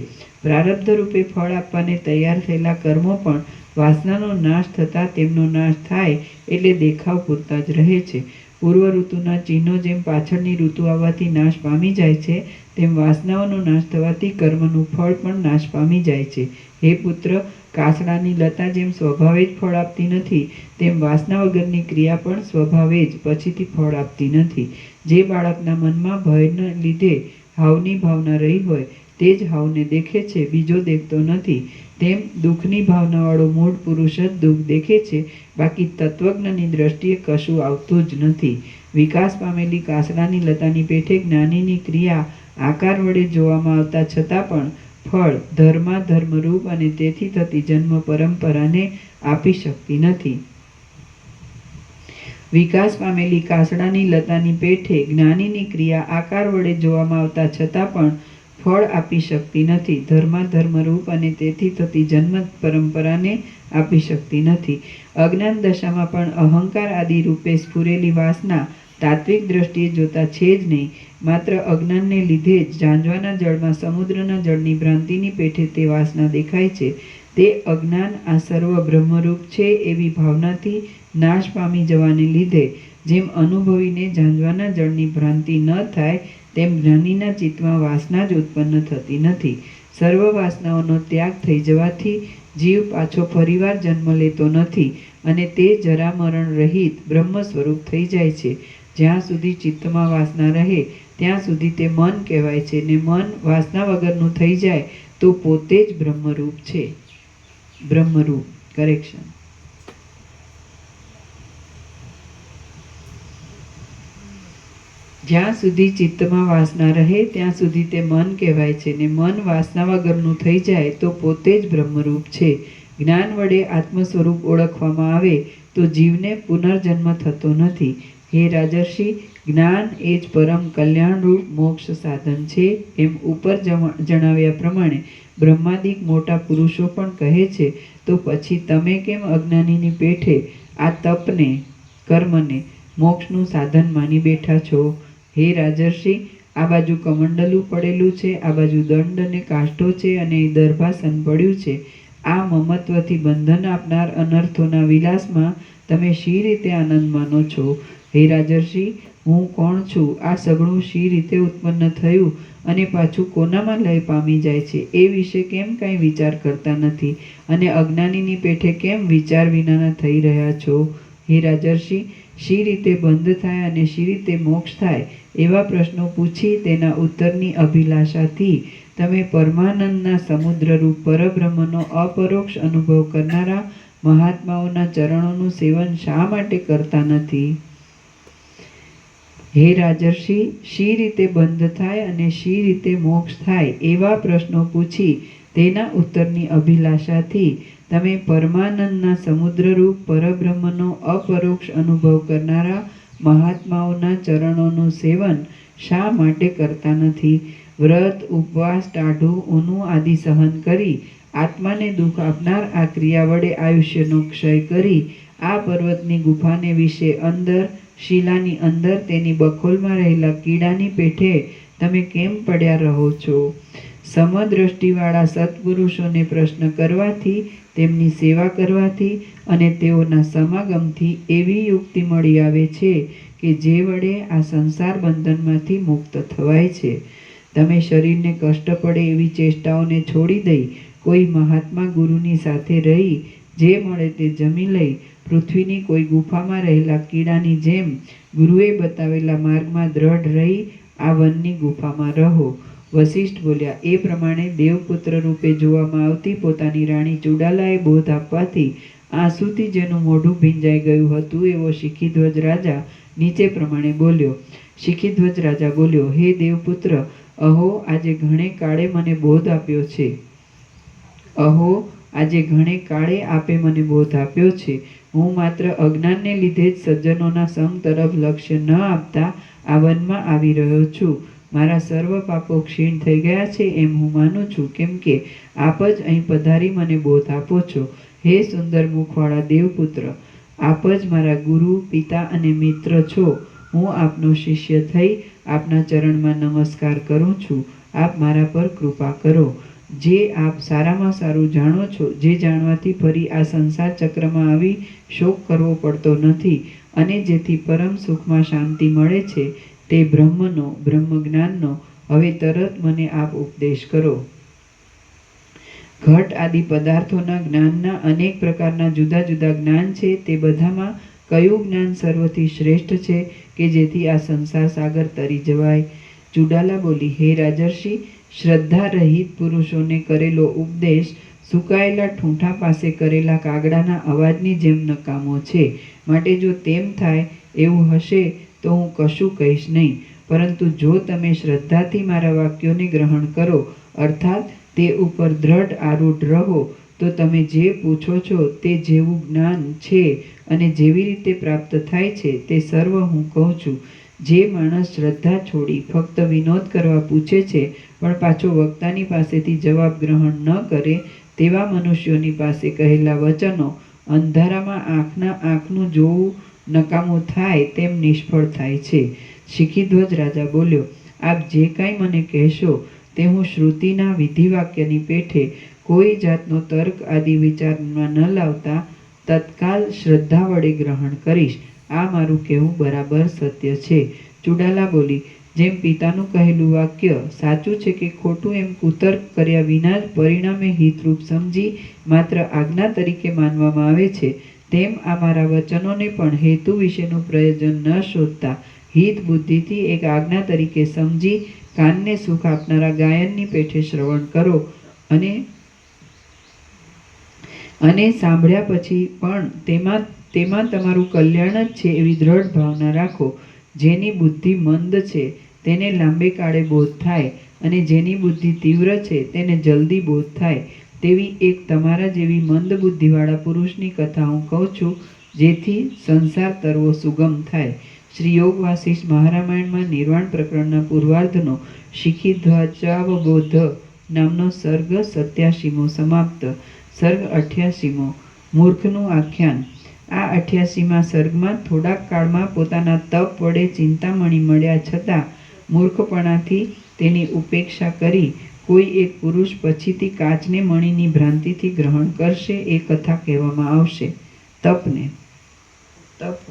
પ્રારબ્ધ રૂપે ફળ આપવાને તૈયાર થયેલા કર્મો પણ વાસનાનો નાશ થતાં તેમનો નાશ થાય એટલે દેખાવ પૂરતા જ રહે છે. પૂર્વ ઋતુના ચિહ્નો જેમ પાછળની ઋતુ આવવાથી નાશ પામી જાય છે તેમ વાસનાઓનો નાશ થવાથી કર્મનું ફળ પણ નાશ પામી જાય છે. હે પુત્ર, કાસડાની લતા જેમ સ્વભાવે જ ફળ આપતી નથી તેમ વાસના વગરની ક્રિયા પણ સ્વભાવે જ પછીથી ફળ આપતી નથી. જે બાળકના મનમાં ભયને લીધે હાવની ભાવના રહી હોય તે જ હાવને દેખે છે, બીજો દેખતો નથી. તેમ દુઃખની ભાવનાવાળો મૂળ પુરુષ જ દુઃખ દેખે છે, બાકી તત્વજ્ઞની દ્રષ્ટિએ કશું આવતું જ નથી. વિકાસ પામેલી કાસડાની લતાની પેઠે જ્ઞાનીની ક્રિયા આકાર વડે જોવામાં આવતા છતાં પણ ફળ ધર્મરૂપ અને તેથી થતી જન્મ પરંપરાને આપી શકતી નથી. વિકાસ પામેલી કાસડાની લતાની પેઠે જ્ઞાનીની ક્રિયા આકાર વડે જોવામાં આવતા છતાં પણ ફળ આપી શકતી નથી. ધર્મરૂપ અને તેથી થતી જન્મ પરંપરાને આપી શકતી નથી. અજ્ઞાન દશામાં પણ અહંકાર આદિ રૂપે સ્ફુરેલી વાસના તાત્વિક દ્રષ્ટિએ જોતા છે જ નહીં. માત્ર અજ્ઞાનને લીધે જ ઝાંઝવાના જળમાં સમુદ્રના જળની ભ્રાંતિની પેઠે તે વાસના દેખાય છે. તે અજ્ઞાન આ સર્વ બ્રહ્મરૂપ છે એવી ભાવનાથી નાશ પામી જવાને લીધે જેમ અનુભવીને ઝાંઝવાના જળની ભ્રાંતિ ન થાય તેમ જ્ઞાનીના ચિત્તમાં વાસના જ ઉત્પન્ન થતી નથી. સર્વ વાસનાઓનો ત્યાગ થઈ જવાથી જીવ પાછો ફરીવાર જન્મ લેતો નથી અને તે જરા મરણ રહિત બ્રહ્મ સ્વરૂપ થઈ જાય છે. જ્યાં સુધી ચિત્તમાં વાસના રહે ત્યાં સુધી તે મન કહેવાય છે ને મન વાસના વગરનું થઈ જાય તો પોતે જ બ્રહ્મરૂપ છે. કરેક્શન. જ્યાં સુધી ચિત્તમાં વાસના રહે ત્યાં સુધી તે મન કહેવાય છે ને મન વાસના વગરનું થઈ જાય તો પોતે જ બ્રહ્મરૂપ છે. જ્ઞાન વડે આત્મ સ્વરૂપ ઓળખવામાં આવે તો જીવને પુનર્જન્મ થતો નથી. હે રાજર્ષિ, જ્ઞાન એ જ પરમ કલ્યાણરૂપ મોક્ષ સાધન છે એમ ઉપર જણાવ્યા પ્રમાણે બ્રહ્માદિક મોટા પુરુષો પણ કહે છે. તો પછી તમે કેમ અજ્ઞાનીની પેઠે આ તપને કર્મને મોક્ષનું સાધન માની બેઠા છો? હે રાજર્ષિ, આ બાજુ કમંડલું પડેલું છે, આ બાજુ દંડ અને કાષ્ઠો છે અને અહીં દર્ભાસન પડ્યું છે. આ મમત્વથી બંધન આપનાર અનર્થોના વિલાસમાં તમે શી રીતે આનંદ માનો છો? હે રાજર્ષિ, હું કોણ છું? આ સગળું શી રીતે ઉત્પન્ન થયું અને પાછું કોનામાં લય પામી જાય છે એ વિશે કેમ કાંઈ વિચાર કરતા નથી અને અજ્ઞાનીની પેઠે કેમ વિચાર વિનાના થઈ રહ્યા છો? હે રાજર્ષિ, શી રીતે બંધ થાય અને શી રીતે મોક્ષ થાય એવા પ્રશ્નો પૂછી તેના ઉત્તરની અભિલાષાથી તમે પરમાનંદના સમુદ્રરૂપ પરબ્રહ્મનો અપરોક્ષ અનુભવ કરનારા મહાત્માઓના ચરણોનું સેવન શા માટે કરતા નથી? હે રાજર્ષિ, શી રીતે બંધ થાય અને શી રીતે મોક્ષ થાય એવા પ્રશ્નો પૂછી તેના ઉત્તરની અભિલાષાથી તમે પરમાનંદના સમુદ્રરૂપ પરબ્રહ્મનો અપરોક્ષ અનુભવ કરનારા મહાત્માઓના ચરણોનું સેવન શા માટે કરતા નથી? વ્રત, ઉપવાસ, ટાઢું, ઊનું આદિ સહન કરી આત્માને દુઃખ આપનાર આ ક્રિયા વડે આયુષ્યનો ક્ષય કરી આ પર્વતની ગુફાને વિશે અંદર શિલાની અંદર તેની બખોલમાં રહેલા કીડાની પેઠે તમે કેમ પડ્યા રહો છો? સમદ્રષ્ટિવાળા સત્પુરુષોને પ્રશ્ન કરવાથી તેમની સેવા કરવાથી અને તેઓના સમાગમથી એવી યુક્તિ મળી આવે છે કે જે વડે આ સંસાર બંધનમાંથી મુક્ત થવાય છે. તમે શરીરને કષ્ટ પડે એવી ચેષ્ટાઓને છોડી દઈ કોઈ મહાત્મા ગુરુની સાથે રહી જે મળે તે જમી લઈ પૃથ્વીની કોઈ ગુફામાં રહેલા કીડાની જેમ ગુરુએ બતાવેલા માર્ગમાં દ્રઢ રહી આ વનની ગુફામાં રહો. વશિષ્ઠ બોલ્યા, એ પ્રમાણે દેવપુત્ર રૂપે જોવામાં આવતી પોતાની રાણી ચુડાલાએ બોધ આપવાથી આંસુથી જેનું મોઢું ભીંજાઈ ગયું હતું એવો શિખીધ્વજ રાજા નીચે પ્રમાણે બોલ્યો. શિખીધ્વજ રાજા બોલ્યો, હે દેવપુત્ર, અહો આજે ઘણે કાળે મને બોધ આપ્યો છે. અહો આજે ઘણે કાળે આપે મને બોધ આપ્યો છે. હું માત્ર અજ્ઞાનને લીધે જ સજ્જનોના સંગ તરફ લક્ષ્ય ન આપતા આ વનમાં આવી રહ્યો છું. મારા સર્વ પાપો ક્ષીણ થઈ ગયા છે એમ હું માનું છું, કેમ કે આપ જ અહીં પધારી મને બોધ આપો છો. હે સુંદર મુખવાળા દેવપુત્ર, આપ જ મારા ગુરુ, પિતા અને મિત્ર છો. હું આપનો શિષ્ય થઈ આપના ચરણમાં નમસ્કાર કરું છું. આપ મારા પર કૃપા કરો. જે આપ સારામાં સારું જાણો છો, જે જાણવાથી ફરી આ સંસાર ચક્રમાં આવી શોક કરવો પડતો નથી અને જેથી પરમ સુખમાં શાંતિ મળે છે, તે બ્રહ્મનો, બ્રહ્મજ્ઞાનનો હવે તરત મને આપ ઉપદેશ કરો. ઘટ આદિ પદાર્થોના જ્ઞાનના અનેક પ્રકારના જુદા જુદા જ્ઞાન છે. તે બધામાં કયું જ્ઞાન સર્વથી શ્રેષ્ઠ છે કે જેથી આ સંસાર સાગર તરી જવાય? ચુડાલા બોલી, હે રાજર્ષિ, શ્રદ્ધા રહિત પુરુષોને કરેલો ઉપદેશ સુકાયેલા ઠૂંઠા પાસે કરેલા કાગડાના અવાજની જેમ નકામો છે. માટે જો તેમ થાય એવું હશે તો હું કશું કહીશ નહીં. પરંતુ જો તમે શ્રદ્ધાથી મારા વાક્યોને ગ્રહણ કરો અર્થાત તે ઉપર દ્રઢ આરૂઢ રહો તો તમે જે પૂછો છો તે જેવું જ્ઞાન છે અને જેવી રીતે પ્રાપ્ત થાય છે તે સર્વ હું કહું છું. જે માણસ શ્રદ્ધા છોડી ફક્ત વિનોદ કરવા પૂછે છે પણ પાછો વક્તાની પાસેથી જવાબ ગ્રહણ ન કરે તેવા મનુષ્યોની પાસે કહેલા વચનો અંધારામાં આંખનું જોવું નકામું થાય તેમ નિષ્ફળ થાય છે. શિખીધ્વજ રાજા બોલ્યો, આપ જે કાંઈ મને કહેશો તે હું શ્રુતિના વિધિવાક્યની પેઠે કોઈ જાતનો તર્ક આદિ વિચારમાં ન લાવતા તત્કાલ શ્રદ્ધા વડે ગ્રહણ કરીશ. આ મારું કહેવું બરાબર સત્ય છે. ચુડાલા બોલી, જેમ પિતાનું કહેલું વાક્ય સાચું છે કે ખોટું એમ કુતર્ક કર્યા વિના જ પરિણામે હિતરૂપ સમજી માત્ર આજ્ઞા તરીકે માનવામાં આવે છે, તેમ આ મારા વચનોને પણ હેતુ વિશેનું પ્રયોજન ન શોધતા હિત બુદ્ધિથી એક આજ્ઞા તરીકે સમજી કાનને સુખ આપનારા ગાયનની પેઠે શ્રવણ કરો અને સાંભળ્યા પછી પણ તેમાં તમારું કલ્યાણ જ છે એવી દ્રઢ ભાવના રાખો. જેની બુદ્ધિ મંદ છે તેને લાંબે કાળે બોધ થાય અને જેની બુદ્ધિ તીવ્ર છે તેને જલ્દી બોધ થાય તેવી એક તમારા જેવી મંદ બુદ્ધિવાળા પુરુષની કથા હું કહું છું, જેથી સંસાર તરવો સુગમ થાય. શ્રી યોગ વાસિષ્ઠ મહારામાયણમાં નિર્વાણ પ્રકરણના પૂર્વાર્ધનો શિખીધ્વજાવબોધ નામનો સર્ગ 87મો સમાપ્ત. સર્ગ 88મો મૂર્ખનું આખ્યાન. આ 88મા સર્ગમાં થોડાક કાળમાં પોતાના તપ વડે ચિંતામણી મળ્યા છતાં મૂર્ખપણાથી તેની ઉપેક્ષા કરી કોઈ એક પુરુષ પછીથી કાચને મણીની ભ્રાંતિથી ગ્રહણ કરશે એ કથા કહેવામાં આવશે. તપ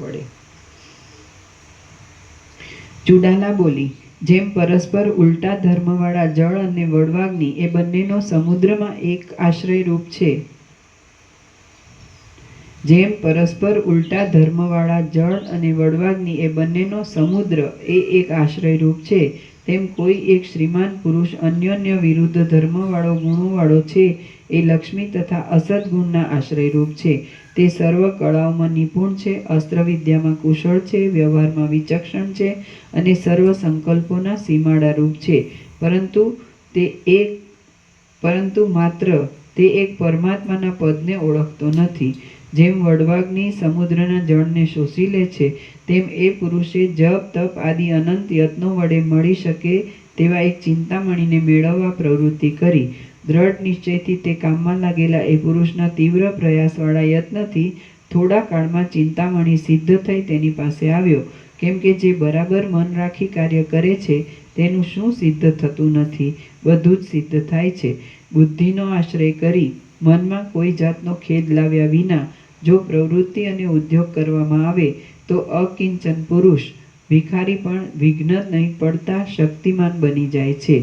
વડે ચુડાલા બોલી, જેમ પરસ્પર ઉલટા ધર્મવાળા જળ અને વડવાગ્નિ એ બંનેનો સમુદ્રમાં એક આશ્રય રૂપ છે, જેમ પરસ્પર ઉલટા ધર્મવાળા જળ અને વડવાગ્નિ એ બંનેનો સમુદ્ર એ એક આશ્રયરૂપ છે, તેમ કોઈ એક શ્રીમાન પુરુષ અન્યોન્ય વિરુદ્ધ ધર્મવાળો ગુણોવાળો છે એ લક્ષ્મી તથા અસદ ગુણના આશ્રયરૂપ છે. તે સર્વ કળાઓમાં નિપુણ છે, અસ્ત્રવિદ્યામાં કુશળ છે, વ્યવહારમાં વિચક્ષણ છે અને સર્વ સંકલ્પોના સીમાડારૂપ છે. પરંતુ માત્ર તે એક પરમાત્માના પદને ઓળખતો નથી. જેમ વડવાગ્નિ સમુદ્રના જળને શોષી લે છે તેમ એ પુરુષે જપ તપ આદિ અનંત યત્નો વડે મળી શકે તેવા એક ચિંતામણીને મેળવવા પ્રવૃત્તિ કરી. દ્રઢ નિશ્ચયથી તે કામમાં લાગેલા એ પુરુષના તીવ્ર પ્રયાસવાળા યત્નથી થોડા કાળમાં ચિંતામણી સિદ્ધ થઈ તેની પાસે આવ્યો. કેમ કે જે બરાબર મન રાખી કાર્ય કરે છે તેનું શું સિદ્ધ થતું નથી? બધું જ સિદ્ધ થાય છે. બુદ્ધિનો આશ્રય કરી મનમાં કોઈ જાતનો ખેદ લાવ્યા વિના જો પ્રવૃત્તિ અને ઉદ્યોગ કરવામાં આવે તો અકિંચન પુરુષ ભિખારી પણ વિઘ્ન નહીં પડતા શક્તિમાન બની જાય છે.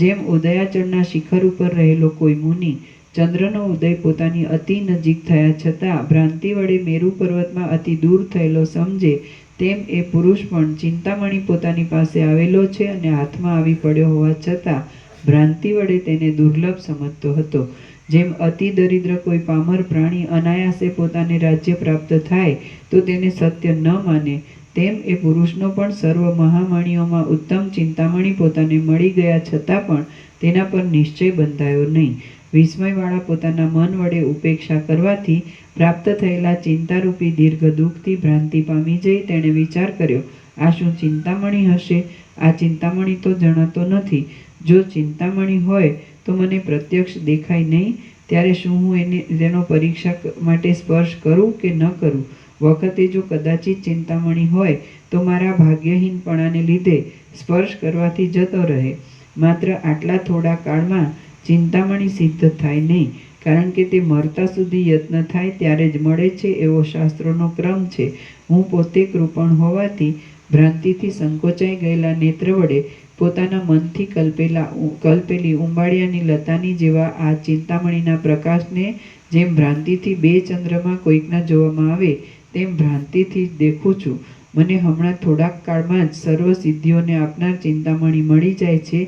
જેમ ઉદયાચળના શિખર ઉપર રહેલો કોઈ મુનિ ચંદ્રનો ઉદય પોતાની અતિ નજીક થયા છતાં ભ્રાંતિ વડે મેરુ પર્વતમાં અતિ દૂર થયેલો સમજે, તેમ એ પુરુષ પણ ચિંતામણી પોતાની પાસે આવેલો છે અને હાથમાં આવી પડ્યો હોવા છતાં ભ્રાંતિ વડે તેને દુર્લભ સમજતો હતો. જેમ અતિ દરિદ્ર કોઈ પામર પ્રાણી અનાયાસે પોતાને રાજ્ય પ્રાપ્ત થાય તો તેને સત્ય ન માને, તેમ એ પુરુષનો પણ સર્વ મહામણીઓમાં ઉત્તમ ચિંતામણી પોતાને મળી ગયા છતાં પણ તેના પર નિશ્ચય બંધાયો નહીં. વિસ્મયવાળા પોતાના મન વડે ઉપેક્ષા કરવાથી પ્રાપ્ત થયેલા ચિંતારૂપી દીર્ઘ દુઃખથી ભ્રાંતિ પામી જઈ તેણે વિચાર કર્યો, આ શું ચિંતામણી હશે? આ ચિંતામણી તો જણાતો નથી. જો ચિંતામણી હોય તો મને પ્રત્યક્ષ દેખાય નહીં, ત્યારે શું હું તેનો પરીક્ષા માટે સ્પર્શ કરું કે ન કરું? વખતે જો કદાચિત ચિંતામણી હોય તો મારા ભાગ્યહીનપણાને લીધે સ્પર્શ કરવાથી જતો રહે. માત્ર આટલા થોડા કાળમાં ચિંતામણી સિદ્ધ થાય નહીં, કારણ કે તે મરતા સુધી યત્ન થાય ત્યારે જ મળે છે એવો શાસ્ત્રોનો ક્રમ છે. હું પોતે કૃપણ હોવાથી ભ્રાંતિથી સંકોચાઈ ગયેલા નેત્ર વડે પોતાના મનથી કલ્પેલી ઉંબાડિયાની લતાની જેવા આ ચિંતામણીના પ્રકાશને જેમ ભ્રાંતિથી બે ચંદ્રમાં કોઈકના જોવામાં આવે તેમ ભ્રાંતિથી જ દેખું છું. મને હમણાં થોડાક કાળમાં જ સર્વ સિદ્ધિઓને આપનાર ચિંતામણી મળી જાય છે,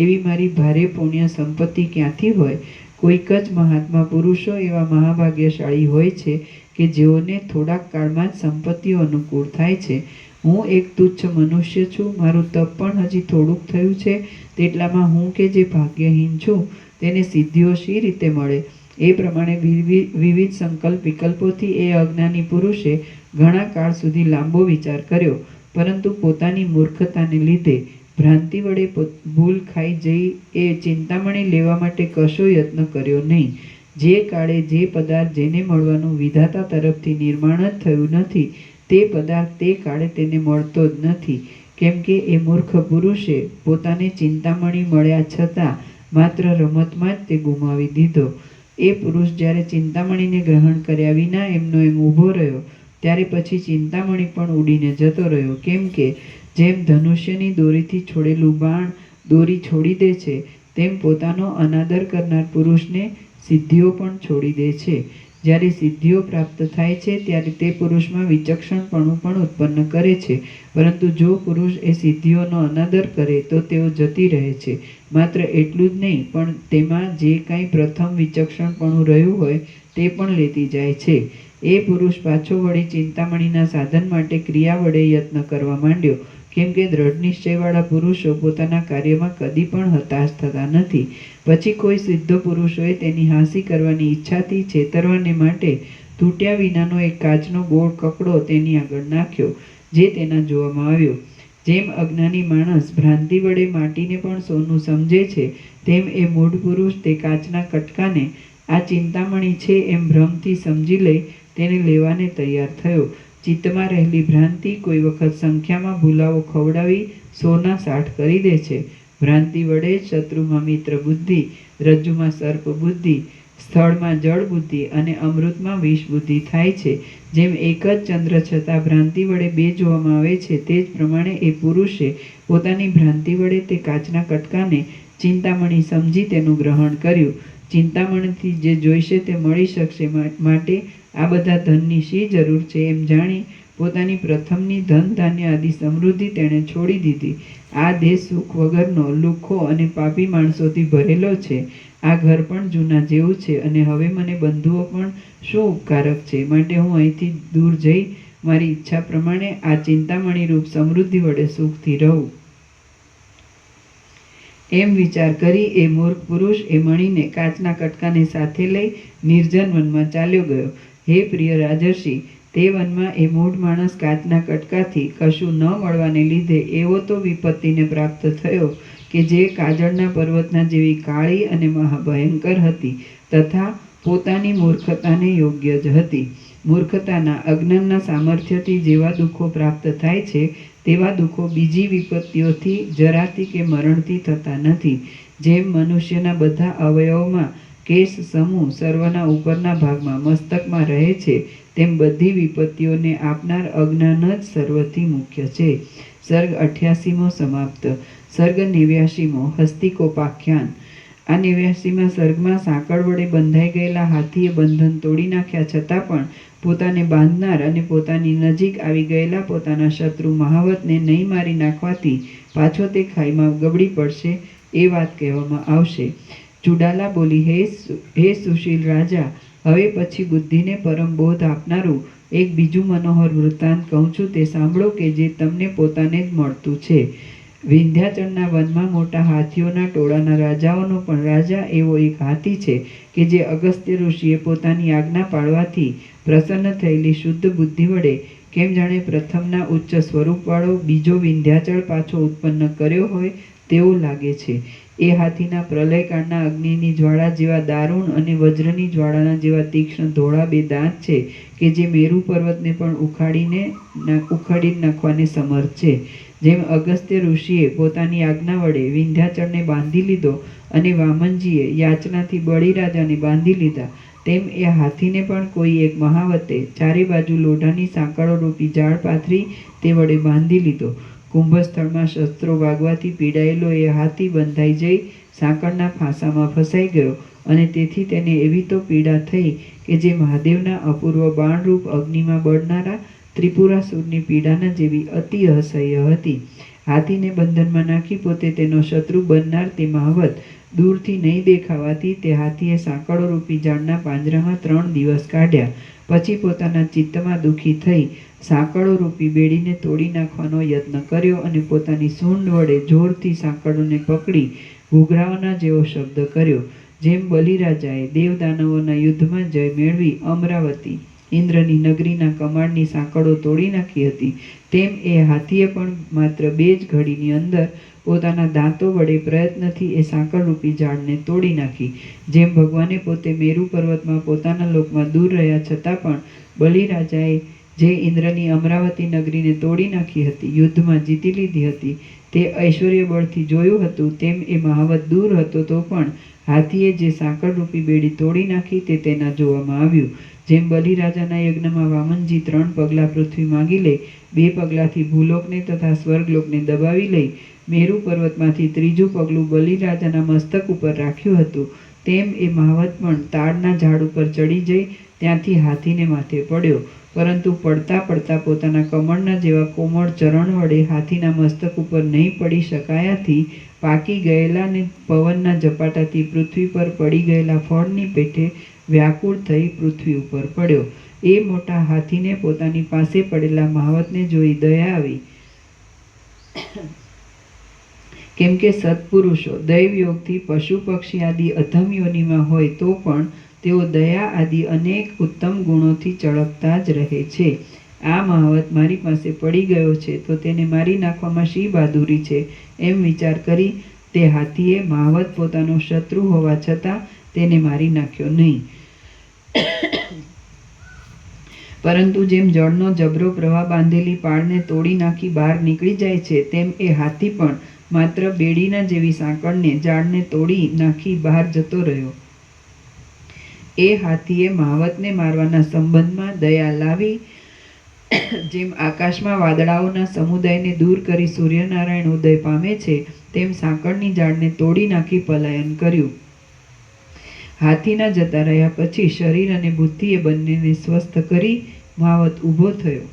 એવી મારી ભારે પુણ્ય સંપત્તિ ક્યાંથી હોય? કોઈક જ મહાત્મા પુરુષો એવા મહાભાગ્યશાળી હોય છે કે જેઓને થોડાક કાળમાં જ સંપત્તિઓ અનુકૂળ થાય છે. હું એક તુચ્છ મનુષ્ય છું. મારું તપ પણ હજી થોડુંક થયું છે. તેટલામાં હું કે જે ભાગ્યહીન છું તેને સિદ્ધિઓ શી રીતે મળે? એ પ્રમાણે વિવિધ સંકલ્પ વિકલ્પોથી એ અજ્ઞાની પુરુષે ઘણા કાળ સુધી લાંબો વિચાર કર્યો, પરંતુ પોતાની મૂર્ખતાને લીધે ભ્રાંતિ વડે ભૂલ ખાઈ જઈ એ ચિંતામણી લેવા માટે કશો યત્ન કર્યો નહીં. જે કાળે જે પદાર્થ જેને મળવાનું વિધાતા તરફથી નિર્માણ જ થયું નથી તે પદાર્થ તે કાળે તેને મળતો જ નથી, કેમ કે એ મૂર્ખ પુરુષે પોતાને ચિંતામણી મળ્યા છતાં માત્ર રમતમાં જ તે ગુમાવી દીધો. એ પુરુષ જ્યારે ચિંતામણીને ગ્રહણ કર્યા વિના એમનો એમ ઊભો રહ્યો ત્યારે પછી ચિંતામણી પણ ઉડીને જતો રહ્યો. કેમ કે જેમ ધનુષ્યની દોરીથી છોડેલું બાણ દોરી છોડી દે છે, તેમ પોતાનો અનાદર કરનાર પુરુષને સિદ્ધિઓ પણ છોડી દે છે. જ્યારે સિદ્ધિઓ પ્રાપ્ત થાય છે ત્યારે તે પુરુષમાં વિચક્ષણપણું પણ ઉત્પન્ન કરે છે, પરંતુ જો પુરુષ એ સિદ્ધિઓનો અનાદર કરે તો તેઓ જતી રહે છે. માત્ર એટલું જ નહીં, પણ તેમાં જે કાંઈ પ્રથમ વિચક્ષણપણું રહ્યું હોય તે પણ લેતી જાય છે. એ પુરુષ પાછો વળી ચિંતામણીના સાધન માટે ક્રિયા વડે યત્ન કરવા માંડ્યો, કેમ કે દ્રઢ નિશ્ચયવાળા પુરુષો પોતાના કાર્યમાં કદી પણ હતાશ થતા નથી. પછી કોઈ સિદ્ધ પુરુષોએ તેની હાંસી કરવાની ઈચ્છાથી છેતરવાને માટે તૂટ્યા વિનાનો એક કાચનો ગોળ કકડો તેની આગળ નાખ્યો, જે તેના જોવામાં આવ્યો. જેમ અજ્ઞાની માણસ ભ્રાંતિ વડે માટીને પણ સોનું સમજે છે, તેમ એ મૂઢ પુરુષ તે કાચના કટકાને આ ચિંતામણી છે એમ ભ્રમથી સમજી લઈ તેને લેવાને તૈયાર થયો. ચિત્તમાં રહેલી ભ્રાંતિ કોઈ વખત સંખ્યામાં ભૂલાવો ખવડાવી સોના સાઠ કરી દે છે. ભ્રાંતિ વડે શત્રુમાં મિત્ર બુદ્ધિ, રજ્જુમાં સર્પ બુદ્ધિ, સ્થળમાં જળ બુદ્ધિ અને અમૃતમાં વિષ બુદ્ધિ થાય છે. જેમ એક જ ચંદ્ર છતાં ભ્રાંતિ વડે બે જોવામાં આવે છે, તે જ પ્રમાણે એ પુરુષે પોતાની ભ્રાંતિ વડે તે કાચના કટકાને ચિંતામણી સમજી તેનું ગ્રહણ કર્યું. ચિંતામણીથી જે જોઈશે તે મળી શકશે, માટે આ બધા ધનની શી જરૂર છે એમ જાણી પોતાની પ્રથમની ધન ધાન્ય આદિ સમૃદ્ધિ તેણે છોડી દીધી. આ દેહ સુખ વગરનો, લુખ્ખો અને પાપી માણસોથી ભરેલો છે. આ ઘર પણ જૂના જેવું છે અને હવે મને બંધુઓ પણ શું ઉપકારક છે, માટે હું અહીંથી દૂર જઈ મારી ઈચ્છા પ્રમાણે આ ચિંતામણી રૂપ સમૃદ્ધિ વડે સુખથી રહું. એમ વિચાર કરી એ મૂર્ખ પુરુષ એ મણીને કાચના કટકાને સાથે લઈ નિર્જન વનમાં ચાલ્યો ગયો. હે પ્રિય રાજર્ષિ, તે વનમાં એ મૂઢ માણસ કાચના કટકાથી કશું ન મળવાને લીધે એવો તો વિપત્તિને પ્રાપ્ત થયો કે જે કાજળના પર્વતના જેવી કાળી અને મહાભયંકર હતી, તથા પોતાની મૂર્ખતાને યોગ્ય જ હતી. મૂર્ખતાના, અજ્ઞાનના સામર્થ્યથી જેવા દુઃખો પ્રાપ્ત થાય છે તેવા દુઃખો બીજી વિપત્તિઓથી, જરાથી કે મરણથી થતા નથી. જેમ મનુષ્યના બધા અવયવોમાં કેશ સમૂહ સર્વના ઉપરના ભાગમાં મસ્તકમાં રહે છે, તેમ બધી વિપત્તિઓને આપનાર અજ્ઞાન જ સર્વથી મુખ્ય છે. સર્ગ 88મો સમાપ્ત. સર્ગ 89મો હસ્તિકોપાખ્યાન. આ 89મા સર્ગમાં સાંકળ વડે બંધાઈ ગયેલા હાથીએ બંધન તોડી નાખ્યા છતાં પણ પોતાને બાંધનાર અને પોતાની નજીક આવી ગયેલા પોતાના શત્રુ મહાવતને નહીં મારી નાખવાથી પાછો તે ખાઈમાં ગબડી પડશે એ વાત કહેવામાં આવશે. ચુડાલા બોલી, હે સુશીલ રાજા, હવે પછી બુદ્ધિને પરમ બોધ આપનારું એક બીજું મનોહર વૃત્તાંત કહું છું, તે સાંભળો કે જે તમને પોતાને જ મળતું છે. વિંધ્યાચળના વનમાં મોટા હાથીઓના ટોળાના રાજાઓનો પણ રાજા એવો એક હાથી છે કે જે અગસ્ત્ય ઋષિએ પોતાની આજ્ઞા પાળવાથી પ્રસન્ન થયેલી શુદ્ધ બુદ્ધિ વડે કેમ જાણે પ્રથમના ઉચ્ચ સ્વરૂપવાળો બીજો વિંધ્યાચળ પાછો ઉત્પન્ન કર્યો હોય તેવું લાગે છે. એ હાથીના પ્રલયકાળના અગ્નિની જ્વાળા જેવા દારૂણ અને વજ્રની જ્વાળાના જેવા તીક્ષ્ણ ધોળા બે દાંત છે કે જે મેરુ પર્વતને પણ ઉખાડી નાખવાને સમર્થ છે. જેમ અગસ્ત્ય ઋષિએ પોતાની આજ્ઞા વડે વિંધ્યાચળને બાંધી લીધો અને વામનજીએ યાચનાથી બળીરાજાને બાંધી લીધા, તેમ એ હાથીને પણ કોઈ એક મહાવતે ચારે બાજુ લોઢાની સાંકળો રૂપી જાળ પાથરી તે વડે બાંધી લીધો. કુંભસ્થળમાં શસ્ત્રો વાગવાથી પીડાયેલો એ હાથી બંધાઈ જઈ સાંકળના ફાંસામાં ફસાઈ ગયો અને તેથી તેને એવી તો પીડા થઈ કે જે મહાદેવના અપૂર્વ બાણરૂપ અગ્નિમાં બળનારા ત્રિપુરાસુરની પીડાના જેવી અતિ અસહ્ય હતી. હાથીને બંધનમાં નાખી પોતે તેનો શત્રુ બનનાર તે મહાવત દૂરથી નહીં દેખાવાથી તે હાથીએ સાંકળો રૂપી ઝાડના પાંજરામાં 3 દિવસ કાઢ્યા. પછી પોતાના ચિત્તમાં દુઃખી થઈ સાંકળો રૂપી બેડીને તોડી નાખવાનો યત્ન કર્યો અને પોતાની સૂંઢ વડે જોરથી સાંકળોને પકડી ઘૂઘરાઓના જેવો શબ્દ કર્યો. જેમ બલિરાજાએ દેવદાનવોના યુદ્ધમાં જય મેળવી અમરાવતી ઇન્દ્રની નગરીના કમાડની સાંકળો તોડી નાખી હતી, તેમ એ હાથીએ પણ માત્ર 2 જ ઘડીની અંદર પોતાના દાંતો વડે પ્રયત્નથી એ સાંકળરૂપી ઝાડને તોડી નાખી. જેમ ભગવાને પોતે મેરુ પર્વતમાં પોતાના લોકમાં દૂર રહ્યા છતાં પણ બલિરાજાએ જે ઇન્દ્રની અમરાવતી નગરીને તોડી નાખી હતી, યુદ્ધમાં જીતી લીધી હતી, તે ઐશ્વર્ય બળથી જોયું હતું, તેમ એ મહાવત દૂર હતો તો પણ હાથીએ જે સાંકળરૂપી બેડી તોડી નાખી તે તેના જોવામાં આવ્યું. જેમ બલિરાજાના યજ્ઞમાં વામનજી 3 પગલાં પૃથ્વી માંગી લઈ 2 પગલાંથી ભૂલોકને તથા સ્વર્ગલોકને દબાવી લઈ મેરુ પર્વતમાંથી 3જું પગલું બલિરાજાના મસ્તક ઉપર રાખ્યું હતું, તેમ એ મહાવત પણ તાડના ઝાડ ઉપર ચડી જઈ ત્યાંથી હાથીને માથે પડ્યો, પરંતુ પડતા પડતા પોતાના કમળના જેવા કોમળ ચરણ વડે હાથીના મસ્તક ઉપર નહીં પડી શકાયાથી પાકી ગયેલા ને પવનના ઝપાટાથી પૃથ્વી પર પડી ગયેલા ફળની પેઠે વ્યાકુળ થઈ પૃથ્વી ઉપર પડ્યો. એ મોટા હાથીને પોતાની પાસે પડેલા મહાવતને જોઈ દયા આવી, કેમ કે સત્પુરુષો દૈવયોગથી પશુ પક્ષી આદિ અધમ યોનિમાં હોય તો પણ તેઓ દયા આદિ અનેક ઉત્તમ ગુણોથી ચળકતા જ રહે છે. આ મહાવત મારી પાસે પડી ગયો છે તો તેને મારી નાખવામાં શી બહાદુરી છે, એમ વિચાર કરી તે હાથીએ મહાવત પોતાનો શત્રુ હોવા છતાં તેને મારી નાખ્યો નહીં. પરંતુ જેમ જળનો જબરો પ્રવાહ બાંધેલી પાળને તોડી નાખી બહાર નીકળી જાય છે, તેમ એ હાથી પણ માત્ર બેડીના જેવી સાંકળને ઝાડને તોડી નાખી બહાર જતો રહ્યો. એ હાથીએ મહાવતને મારવાના સંબંધમાં દયા લાવી જેમ આકાશમાં વાદળાઓના સમુદાયને દૂર કરી સૂર્યનારાયણ ઉદય પામે છે, તેમ સાંકળની ઝાડને તોડી નાખી પલાયન કર્યું. હાથીના જતા રહ્યા પછી શરીર અને બુદ્ધિ એ બંનેને સ્વસ્થ કરી મહાવત ઊભો થયો.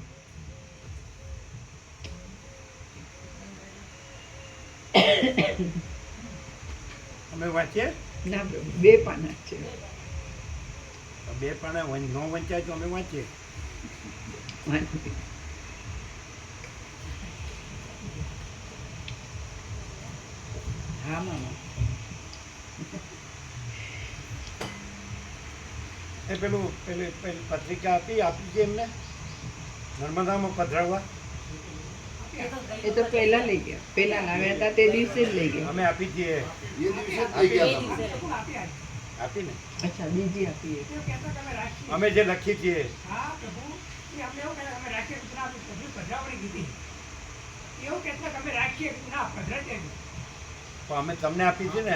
અમે વાંચીએ ના, 2 પાના છે. 2 પાના ન વંચાય તો અમે વાંચીએ. હા મામા. એ પેલી પત્રિકા આપી છે એમને નર્મદામાં પધરાવવા. એ તો પહેલા લઈ ગયા, પહેલા લાવ્યા હતા તે દિવસે જ લઈ ગયા. અમે આપી છીએ. આપી ને. અચ્છા, બીજી આપીએ. અમે જે લખી છીએ. અમે તમને આપી છે ને.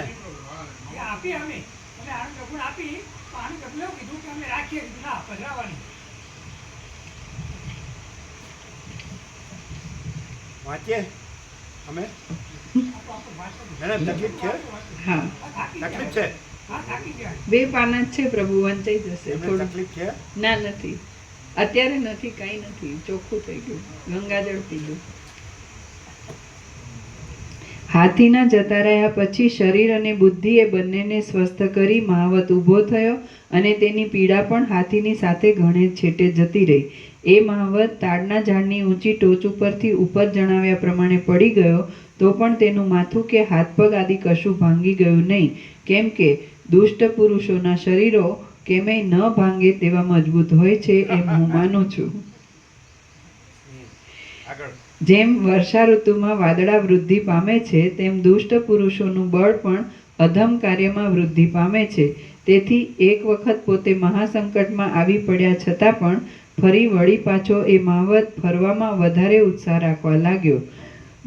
આપી અમે અને આનું ડબલું આપી તો આનું ડબલું એવું કીધું કે અમે રાખીએ કીધું ના પધરાવાની વાંચીએ અમે એને તકલીફ છે હા તકલીફ છે હા થાકી ગયા 2 પાના જ છે પ્રભુ, વંચાઈ જશે એમને થોડું. તકલીફ છે ના નથી, અત્યારે નથી, કાંઈ નથી, ચોખ્ખું થઈ ગયું, ગંગાજળ પી ગયું. હાથીના જતા રહ્યા પછી શરીર અને બુદ્ધિ એ બંનેને સ્વસ્થ કરી મહાવત ઊભો થયો અને તેની પીડા પણ હાથીની સાથે ઘણે છેટે જતી રહી. એ મહાવત તાડના ઝાડની ઊંચી ટોચ ઉપરથી ઉપર જણાવ્યા પ્રમાણે પડી ગયો તો પણ તેનું માથું કે હાથ પગ આદિ કશું ભાંગી ગયું નહીં, કેમ કે દુષ્ટ પુરુષોના શરીરો કેમેય ન ભાંગે તેવા મજબૂત હોય છે એમ હું માનું છું. આગળ જેમ વર્ષા ઋતુમાં વાદળા વૃદ્ધિ પામે છે તેમ દુષ્ટ પુરુષોનું બળ પણ અધમ કાર્યમાં વૃદ્ધિ પામે છે. તેથી એક વખત પોતે મહાસંકટમાં આવી પડ્યા છતાં પણ ફરી વળી પાછો એ મહાવત ફરવામાં વધારે ઉત્સાહ રાખવા લાગ્યો.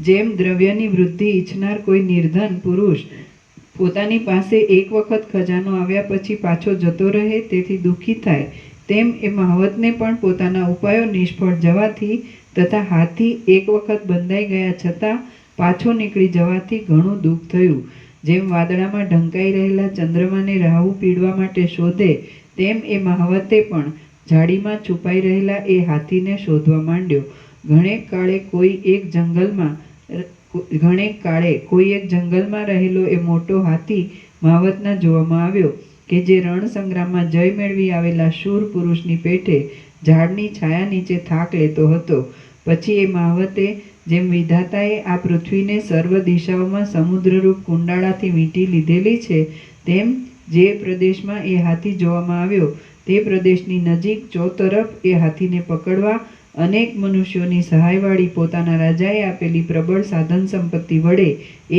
જેમ દ્રવ્યની વૃદ્ધિ ઈચ્છનાર કોઈ નિર્ધન પુરુષ પોતાની પાસે એક વખત ખજાનો આવ્યા પછી પાછો જતો રહે તેથી દુઃખી થાય, તેમ એ મહાવતને પણ પોતાના ઉપાયો નિષ્ફળ જવાથી તથા હાથી એક વખત બંધાઈ ગયા છતાં પાછો નીકળી જવાથી ઘણું દુઃખ થયું. જેમ વાદળામાં ઢંકાઈ રહેલા ચંદ્રમાને રાહુ પીડવા માટે શોધે તેમ એ મહાવતે પણ ઝાડીમાં છુપાઈ રહેલા એ હાથીને શોધવા માંડ્યો. ઘણેક કાળે કોઈ એક જંગલમાં રહેલો એ મોટો હાથી મહાવતના જોવામાં આવ્યો કે જે રણ સંગ્રામમાં જય મેળવી આવેલા શૂર પુરુષની પેઠે ઝાડની છાયા નીચે થાક લેતો હતો. પછી એ મહાવતે જેમ વિધાતાએ આ પૃથ્વીને સર્વ દિશાઓમાં સમુદ્રરૂપ કુંડાળાથી વીંટી લીધેલી છે તેમ જે પ્રદેશમાં એ હાથી જોવામાં આવ્યો તે પ્રદેશની નજીક ચોતરફ એ હાથીને પકડવા અનેક મનુષ્યોની સહાયવાળી પોતાના રાજાએ આપેલી પ્રબળ સાધન સંપત્તિ વડે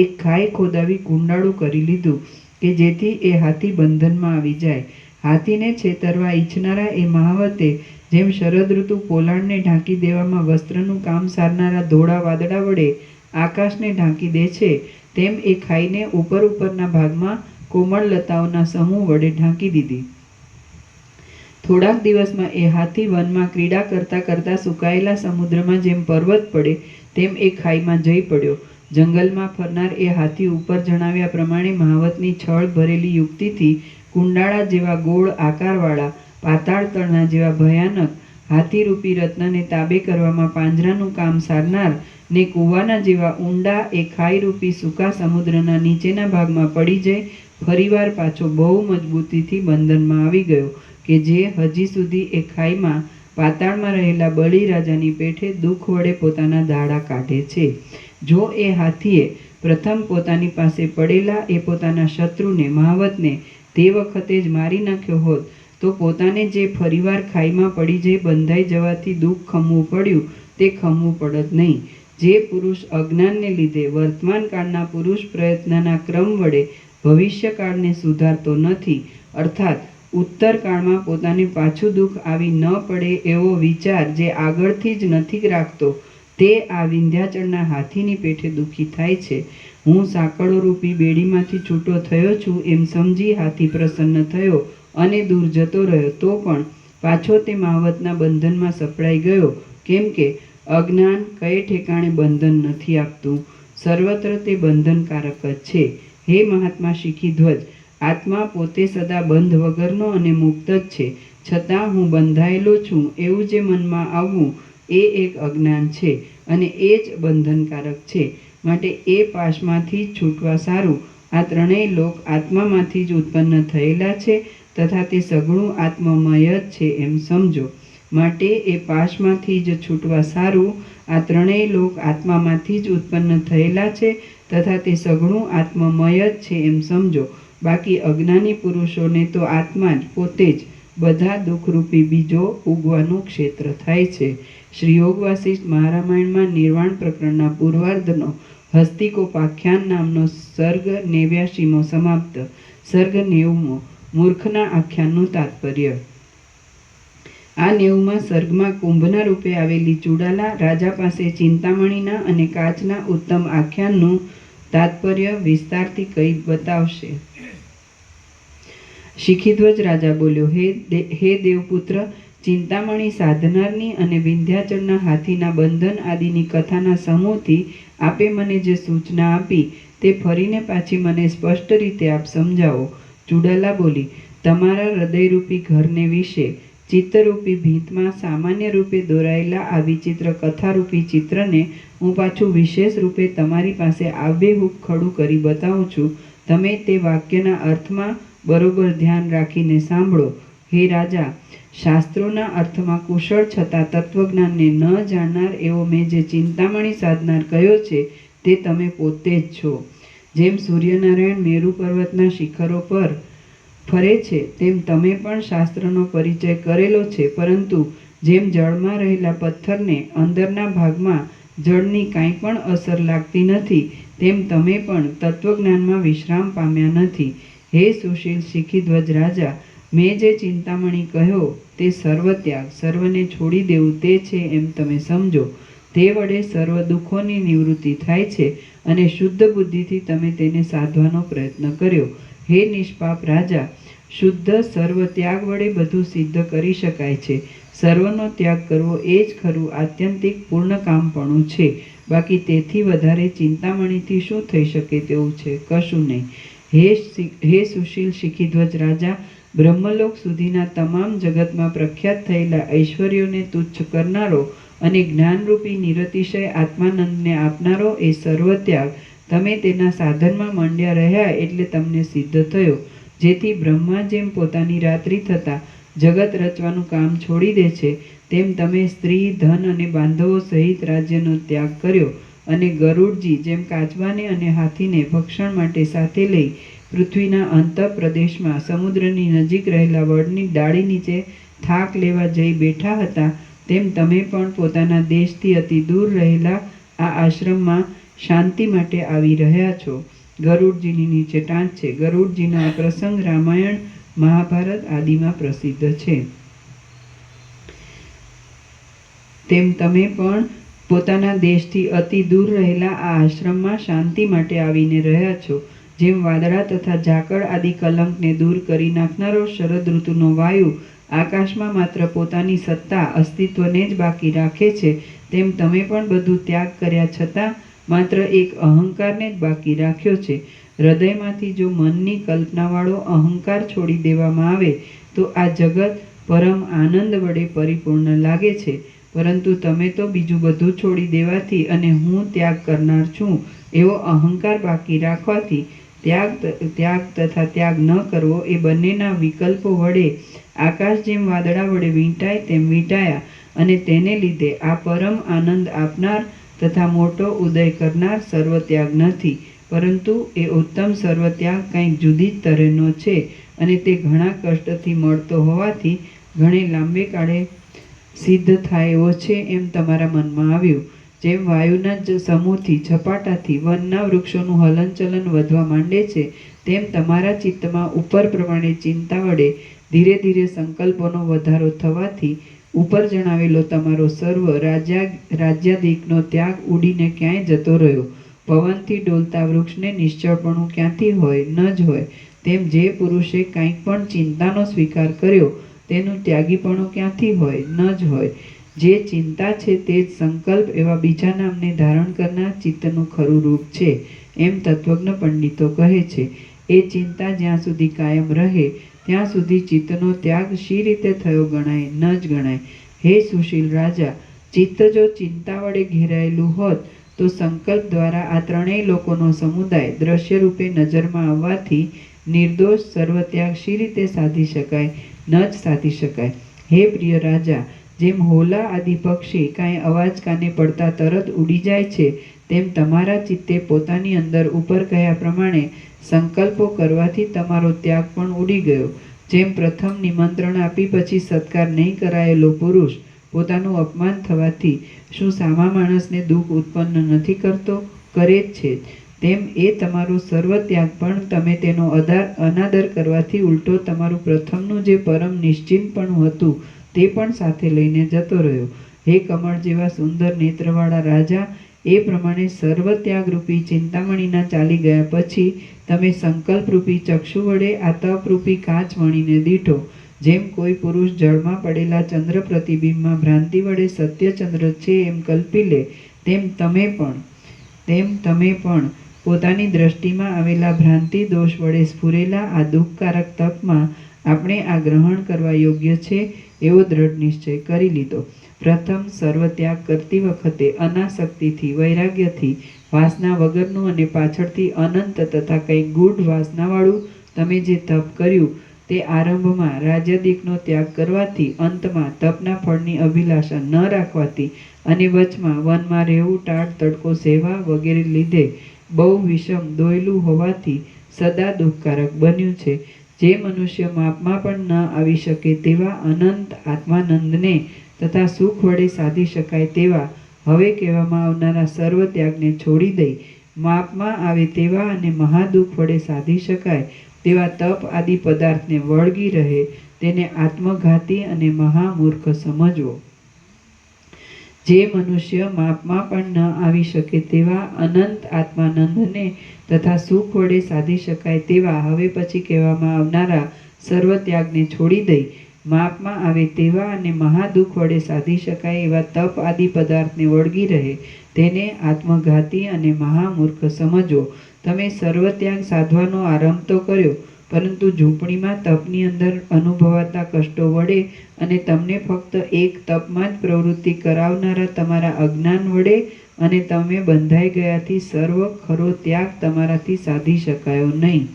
એક ખાઈ ખોદાવી કુંડાળું કરી લીધું કે જેથી એ હાથી બંધનમાં આવી જાય. હાથીને છેતરવા ઈચ્છનારા એ મહાવતે જેમ શરદ ઋતુ પોલાણને ઢાંકી દેવામાં વસ્ત્રનું કામ સારનારા ધોળા વાદળા વડે આકાશને ઢાંકી દે છે તેમ એ ખાઈને ઉપરના ભાગમાં કોમળ લતાઓના સમૂહ વડે ઢાંકી દીધી. થોડાક દિવસમાં એ હાથી વનમાં ક્રીડા કરતા કરતા સુકાયેલા સમુદ્રમાં જેમ પર્વત પડે તેમ એ ખાઈમાં જઈ પડ્યો. જંગલમાં ફરનાર એ હાથી ઉપર જણાવ્યા પ્રમાણે મહાવતની છળ ભરેલી યુક્તિથી કુંડાળા જેવા ગોળ આકારવાળા પાતાળ તળના જેવા ભયાનક હાથીરૂપી રત્નને તાબે કરવામાં પાંજરાનું કામ સારનાર ને કૂવાના જેવા ઊંડા એ ખાઈરૂપી સૂકા સમુદ્રના નીચેના ભાગમાં પડી જઈ ફરીવાર પાછો બહુ મજબૂતીથી બંધનમાં આવી ગયો કે જે હજી સુધી એ ખાઈમાં પાતાળમાં રહેલા બળી રાજાની પેઠે દુઃખ વડે પોતાના દાડા કાઢે છે. જો એ હાથીએ પ્રથમ પોતાની પાસે પડેલા એ પોતાના શત્રુને મહાવતને તે વખતે જ મારી નાખ્યો હોત તો પોતાને જે ફરીવાર ખાઈમાં પડી જઈ બંધાઈ જવાથી દુઃખ ખમવું પડ્યું તે ખમવું પડત નહીં. જે પુરુષ અજ્ઞાનને લીધે વર્તમાન કાળના પુરુષ પ્રયત્નના ક્રમ વડે ભવિષ્યકાળને સુધારતો નથી, અર્થાત ઉત્તર કાળમાં પોતાને પાછું દુઃખ આવી ન પડે એવો વિચાર જે આગળથી જ નથી રાખતો તે આ વિંધ્યાચળના હાથીની પેઠે દુઃખી થાય છે. હું સાંકળો રૂપી બેડીમાંથી છૂટો થયો છું એમ સમજી હાથી પ્રસન્ન થયો અને દૂર જતો રહ્યો તો પણ પાછો તે મહાવતના બંધનમાં સપડાઈ ગયો, કેમ કે અજ્ઞાન કઈ ઠેકાણે બંધન નથી આપતું, સર્વત્ર તે બંધનકારક જ છે. હે મહાત્મા શીખીધ્વજ, આત્મા પોતે સદા બંધ વગરનો અને મુક્ત જ છે, છતાં હું બંધાયેલો છું એવું જે મનમાં આવવું એ એક અજ્ઞાન છે અને એ જ બંધનકારક છે. માટે એ પાશમાંથી જ છૂટવા સારું આ ત્રણેય લોક આત્મામાંથી જ ઉત્પન્ન થયેલા છે તથા તે સઘળું આત્મમય જ છે એમ સમજો. માટે એ પાશમાંથી જ છૂટવા સારું આ ત્રણેય લોક આત્મામાંથી જ ઉત્પન્ન થયેલા છે તથા તે સઘળું આત્મમય જ છે એમ સમજો. બાકી અજ્ઞાની પુરુષોને તો આત્મા જ પોતે જ બધા દુઃખરૂપી બીજો ઉગવાનું ક્ષેત્ર થાય છે. શ્રી યોગ વાસિષ્ઠ મહારામાયણમાં નિર્વાણ પ્રકરણના પૂર્વાર્ધનો હસ્તિકોપાખ્યાન નામનો સર્ગ 89મો સમાપ્ત. સર્ગ 90મો મૂર્ખના આખ્યાનનું તાત્પર્ય. આ 90મા સર્ગમાં કુંભના રૂપે આવેલી ચૂડાલા રાજા પાસે ચિંતામણીના અને કાચના ઉત્તમ આખ્યાનનું તાત્પર્ય વિસ્તારથી કહી બતાવશે. શિખીધ્વજ રાજા બોલ્યો, હે દેવપુત્ર, ચિંતામણી સાધનારની અને વિંધ્યાચળના હાથીના બંધન આદિની કથાના સમૂહથી આપે મને જે સૂચના આપી તે ફરીને પાછી મને સ્પષ્ટ રીતે આપ સમજાવો. ચુડાલા બોલી, તમારા હૃદયરૂપી ઘરને વિશે ચિત્તરૂપી ભીંતમાં સામાન્ય રૂપે દોરાયેલા આ વિચિત્ર કથારૂપી ચિત્રને હું પાછું વિશેષ રૂપે તમારી પાસે આબેહૂબ ખડું કરી બતાવું છું. તમે તે વાક્યના અર્થમાં બરોબર ધ્યાન રાખીને સાંભળો. હે રાજા, શાસ્ત્રોના અર્થમાં કુશળ છતાં તત્વજ્ઞાનને ન જાણનાર એવો મેં જે ચિંતામણી સાધનાર કહ્યો છે તે તમે પોતે જ છો. જેમ સૂર્યનારાયણ મેરુ પર્વતના શિખરો પર ફરે છે તેમ તમે પણ શાસ્ત્રનો પરિચય કરેલો છે, પરંતુ જેમ જળમાં રહેલા પથ્થરને અંદરના ભાગમાં જળની કાંઈ પણ અસર લાગતી નથી તેમ તમે પણ તત્વજ્ઞાનમાં વિશ્રામ પામ્યા નથી. હે સુશીલ શિખીધ્વજ રાજા, મેં જે ચિંતામણી કહ્યો તે સર્વત્યાગ, સર્વને છોડી દેવું તે છે એમ તમે સમજો. તે વડે સર્વ દુઃખોની નિવૃત્તિ થાય છે અને શુદ્ધ બુદ્ધિથી તમે તેને સાધવાનો પ્રયત્ન કર્યો. હે નિષ્પાપ રાજા, શુદ્ધ સર્વ ત્યાગ વડે બધું સિદ્ધ કરી શકાય છે. સર્વનો ત્યાગ કરવો એ જ ખરું આત્યંતિક પૂર્ણકામપણું છે. બાકી તેથી વધારે ચિંતામણીથી શું થઈ શકે તેવું છે? કશું નહીં. હે સુશીલ શિખીધ્વજ રાજા, બ્રહ્મલોક સુધીના તમામ જગતમાં પ્રખ્યાત થયેલા ઐશ્વર્યોને તુચ્છ કરનારો અને જ્ઞાનરૂપી નિરતિશય આત્માનંદને આપનારો એ સર્વત્યાગ તમે તેના સાધનમાં માંડ્યા રહ્યા એટલે તમને સિદ્ધ થયો. જેથી બ્રહ્મા જેમ પોતાની રાત્રિ થતાં જગત રચવાનું કામ છોડી દે છે તેમ તમે સ્ત્રી, ધન અને બાંધવો સહિત રાજ્યનો ત્યાગ કર્યો અને ગરુડજી જેમ કાચબાને અને હાથીને ભક્ષણ માટે સાથે લઈ પૃથ્વીના અંત પ્રદેશમાં સમુદ્રની નજીક રહેલા વડની ડાળી નીચે થાક લેવા જઈ બેઠા હતા તેમ તમે પણ પોતાના દેશથી અતિ દૂર રહેલા આ આશ્રમમાં શાંતિ માટે આવી રહ્યા છો. ગરુડજીની નીચે ટાંચ છે. ગરુડજીનો આ પ્રસંગ રામાયણ, મહાભારત આદિમાં પ્રસિદ્ધ છે. તેમ તમે પણ પોતાના દેશથી અતિ દૂર રહેલા આ આશ્રમમાં શાંતિ માટે આવીને રહ્યા છો. જેમ વાદળા તથા ઝાકળ આદિ કલંકને દૂર કરી નાખનારો શરદ ઋતુનો વાયુ આકાશમાં માત્ર પોતાની સત્તા અસ્તિત્વને જ બાકી રાખે છે તેમ તમે પણ બધું ત્યાગ કર્યા છતાં માત્ર એક અહંકારને જ બાકી રાખ્યો છે. હૃદયમાંથી જો મનની કલ્પનાવાળો અહંકાર છોડી દેવામાં આવે તો આ જગત પરમ આનંદ વડે પરિપૂર્ણ લાગે છે. પરંતુ તમે તો બીજું બધું છોડી દેવાથી અને હું ત્યાગ કરનાર છું એવો અહંકાર બાકી રાખવાથી ત્યાગ તથા ત્યાગ ન કરવો એ બંનેના વિકલ્પો વડે આકાશ જેમ વાદળા વડે વીંટાય તેમ વીંટાયા અને તેને લીધે આ પરમ આનંદ આપનાર તથા મોટો ઉદય કરનાર સર્વત્યાગ નથી, પરંતુ એ ઉત્તમ સર્વત્યાગ કંઈક જુદી જ તરહનો છે અને તે ઘણા કષ્ટથી મળતો હોવાથી ઘણે લાંબે કાળે સિદ્ધ થાય એવો છે એમ તમારા મનમાં આવ્યું. જેમ વાયુના જ સમૂહથી ઝપાટાથી વનના વૃક્ષોનું હલનચલન વધવા માંડે છે તેમ તમારા ચિત્તમાં ઉપર પ્રમાણે ચિંતા વડે ધીરે ધીરે સંકલ્પોનો વધારો થવાથી ઉપર જણાવેલો તમારો સર્વ રાજ્યાદિકનો ત્યાગ ઉડીને ક્યાંય જતો રહ્યો. પવનથી ડોલતા વૃક્ષને નિશ્ચળપણું ક્યાંથી હોય? ન જ હોય. તેમ જે પુરુષે કંઈક પણ ચિંતાનો સ્વીકાર કર્યો તેનું ત્યાગીપણું ક્યાંથી હોય? ન જ હોય. જે ચિંતા છે તે જ સંકલ્પ એવા બીજા નામને ધારણ કરનાર ચિત્તનું ખરું રૂપ છે એમ તત્વજ્ઞ પંડિતો કહે છે. એ ચિંતા જ્યાં સુધી કાયમ રહે ત્યાં સુધી ચિત્તનો ત્યાગ શી રીતે થયો ગણાય? ન જ ગણાય. હે સુશીલ રાજા, ચિત્ત જો ચિંતા વડે ઘેરાયેલું હોત તો સંકલ્પ દ્વારા આ ત્રણેય લોકોનો સમુદાય દ્રશ્ય રૂપે નજરમાં આવવાથી નિર્દોષ સર્વત્યાગ શી રીતે સાધી શકાય? ન જ સાધી શકાય. હે પ્રિય રાજા, જેમ હોલા આદિ પક્ષી કાંઈ અવાજ કાને પડતા તરત ઉડી જાય છે તેમ તમારા ચિત્તે પોતાની અંદર ઉપર કહ્યા પ્રમાણે સંકલ્પો કરવાથી તમારો ત્યાગ પણ ઉડી ગયો. જેમ પ્રથમ નિમંત્રણ આપી પછી સત્કાર નહીં કરાયેલો પુરુષ પોતાનું અપમાન થવાથી શું સામા માણસને દુઃખ ઉત્પન્ન નથી કરતો? કરે જ છે. તેમ એ તમારો સર્વ ત્યાગ પણ તમે તેનો અનાદર કરવાથી ઉલટો તમારું પ્રથમનું જે પરમ નિશ્ચિંતપણું હતું તે પણ સાથે લઈને જતો રહ્યો. હે કમળ જેવા સુંદર નેત્રવાળા રાજા, એ પ્રમાણે સર્વત્યાગરૂપી ચિંતામણીના ચાલી ગયા પછી તમે સંકલ્પરૂપી ચક્ષુ વડે આ તપરૂપી કાચ મણીને દીઠો. જેમ કોઈ પુરુષ જળમાં પડેલા ચંદ્ર પ્રતિબિંબમાં ભ્રાંતિ વડે સત્ય ચંદ્ર છે એમ કલ્પી લે, તેમ તમે પણ પોતાની દ્રષ્ટિમાં આવેલા ભ્રાંતિ દોષ વડે સ્ફુરેલા આ દુઃખકારક તપમાં આપણે આ ગ્રહણ કરવા યોગ્ય છે એવો દ્રઢ નિશ્ચય કરી લીધો. પ્રથમ સર્વત્યાગ કરતી વખતે અનાસક્તિથી, વૈરાગ્યથી, વાસના વગરનું અને પાછળથી અનંત તથા કંઈક ગૂઢ વાસનાવાળું તમે જે તપ કર્યું તે આરંભમાં રાજ્યાદિકનો ત્યાગ કરવાથી, અંતમાં તપના ફળની અભિલાષા ન રાખવાથી અને વચમાં વનમાં રહેવું, ટાઢ તડકો સહેવા વગેરે લીધે બહુ વિષમ દોયલું હોવાથી સદા દુઃખકારક બન્યું છે. જે મનુષ્ય માપમાં પણ ન આવી શકે તેવા અનંત આત્માનંદને તથા સુખ વડે સાધી શકાય તેવા હવે કહેવામાં આવનારા સર્વ ત્યાગને છોડી દઈ માપમાં આવે તેવા અને મહાદુઃખ વડે સાધી શકાય તેવા તપ આદિ પદાર્થને વળગી રહે તેને આત્મઘાતી અને મહામૂર્ખ સમજવો. જે મનુષ્ય માપમાં પણ ન આવી શકે તેવા અનંત આત્માનંદને તથા સુખ વડે સાધી શકાય તેવા હવે પછી કહેવામાં આવનારા સર્વ ત્યાગને છોડી દઈ માપમાં આવે તેવા અને મહાદુઃખ વડે સાધી શકાય એવા તપ આદિ પદાર્થને વળગી રહે તેને આત્મઘાતી અને મહામૂર્ખ સમજો. તમે સર્વત્યાગ સાધવાનો આરંભ તો કર્યો, પરંતુ ઝૂંપડીમાં તપની અંદર અનુભવાતા કષ્ટો વડે અને તમને ફક્ત એક તપમાં જ પ્રવૃત્તિ કરાવનારા તમારા અજ્ઞાન વડે અને તમે બંધાઈ ગયાથી સર્વ ખરો ત્યાગ તમારાથી સાધી શકાયો નહીં.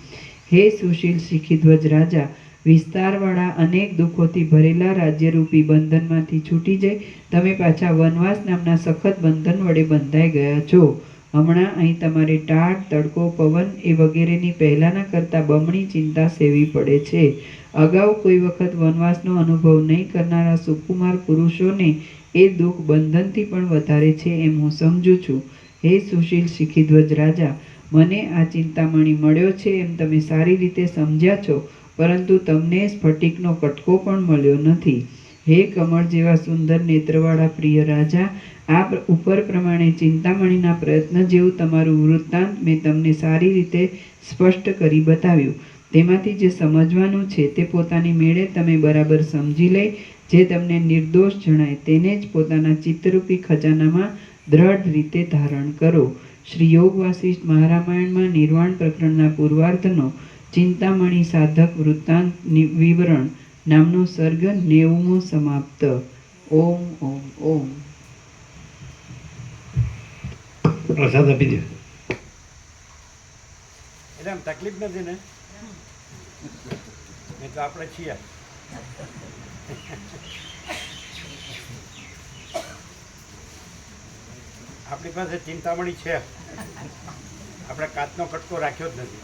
હે સુશીલ શિખીધ્વજ રાજા, વિસ્તારવાળા અનેક દુઃખોથી ભરેલા રાજ્યરૂપી બંધનમાંથી છૂટી જઈ તમે પાછા વનવાસ નામના સખત બંધન વડે બંધાઈ ગયા છો. હમણાં અહીં તમારે ટાઢ, તડકો, પવન એ વગેરેની પહેલાંના કરતાં બમણી ચિંતા સેવી પડે છે. અગાઉ કોઈ વખત વનવાસનો અનુભવ નહીં કરનારા સુકુમાર પુરુષોને એ દુઃખ બંધનથી પણ વધારે છે એમ હું સમજું છું. હે સુશીલ શિખીધ્વજ રાજા, મને આ ચિંતામણી મળ્યો છે એમ તમે સારી રીતે સમજ્યા છો, પરંતુ તમને સ્ફટિકનો કટકો પણ મળ્યો નથી. હે કમળ જેવા સુંદર નેત્રવાળા પ્રિય રાજા, આ ઉપર પ્રમાણે ચિંતામણીના પ્રયત્ન જેવું તમારું વૃત્તાંત મેં તમને સારી રીતે સ્પષ્ટ કરી બતાવ્યું. તેમાંથી જે સમજવાનું છે તે પોતાની મેળે તમે બરાબર સમજી લઈ જે તમને નિર્દોષ જણાય તેને જ પોતાના ચિત્તરૂપી ખજાનામાં દ્રઢ રીતે ધારણ કરો. શ્રી યોગ વાસિષ્ઠ મહારામાયણમાં નિર્વાણ પ્રકરણના પૂર્વાર્ધનો ચિંતામણી સાધક વૃત્તાંત વિવરણ નામનો સર્ગ 90મો સમાપ્ત. ઓમ ઓમ ઓમ. પ્રસાદ આપી દે. એટલે આમ તકલીફ નથી ને? નહીં તો આપણે છીએ. આપણી પાસે ચિંતામણી છે, આપણે કાચનો કટકો રાખ્યો જ નથી.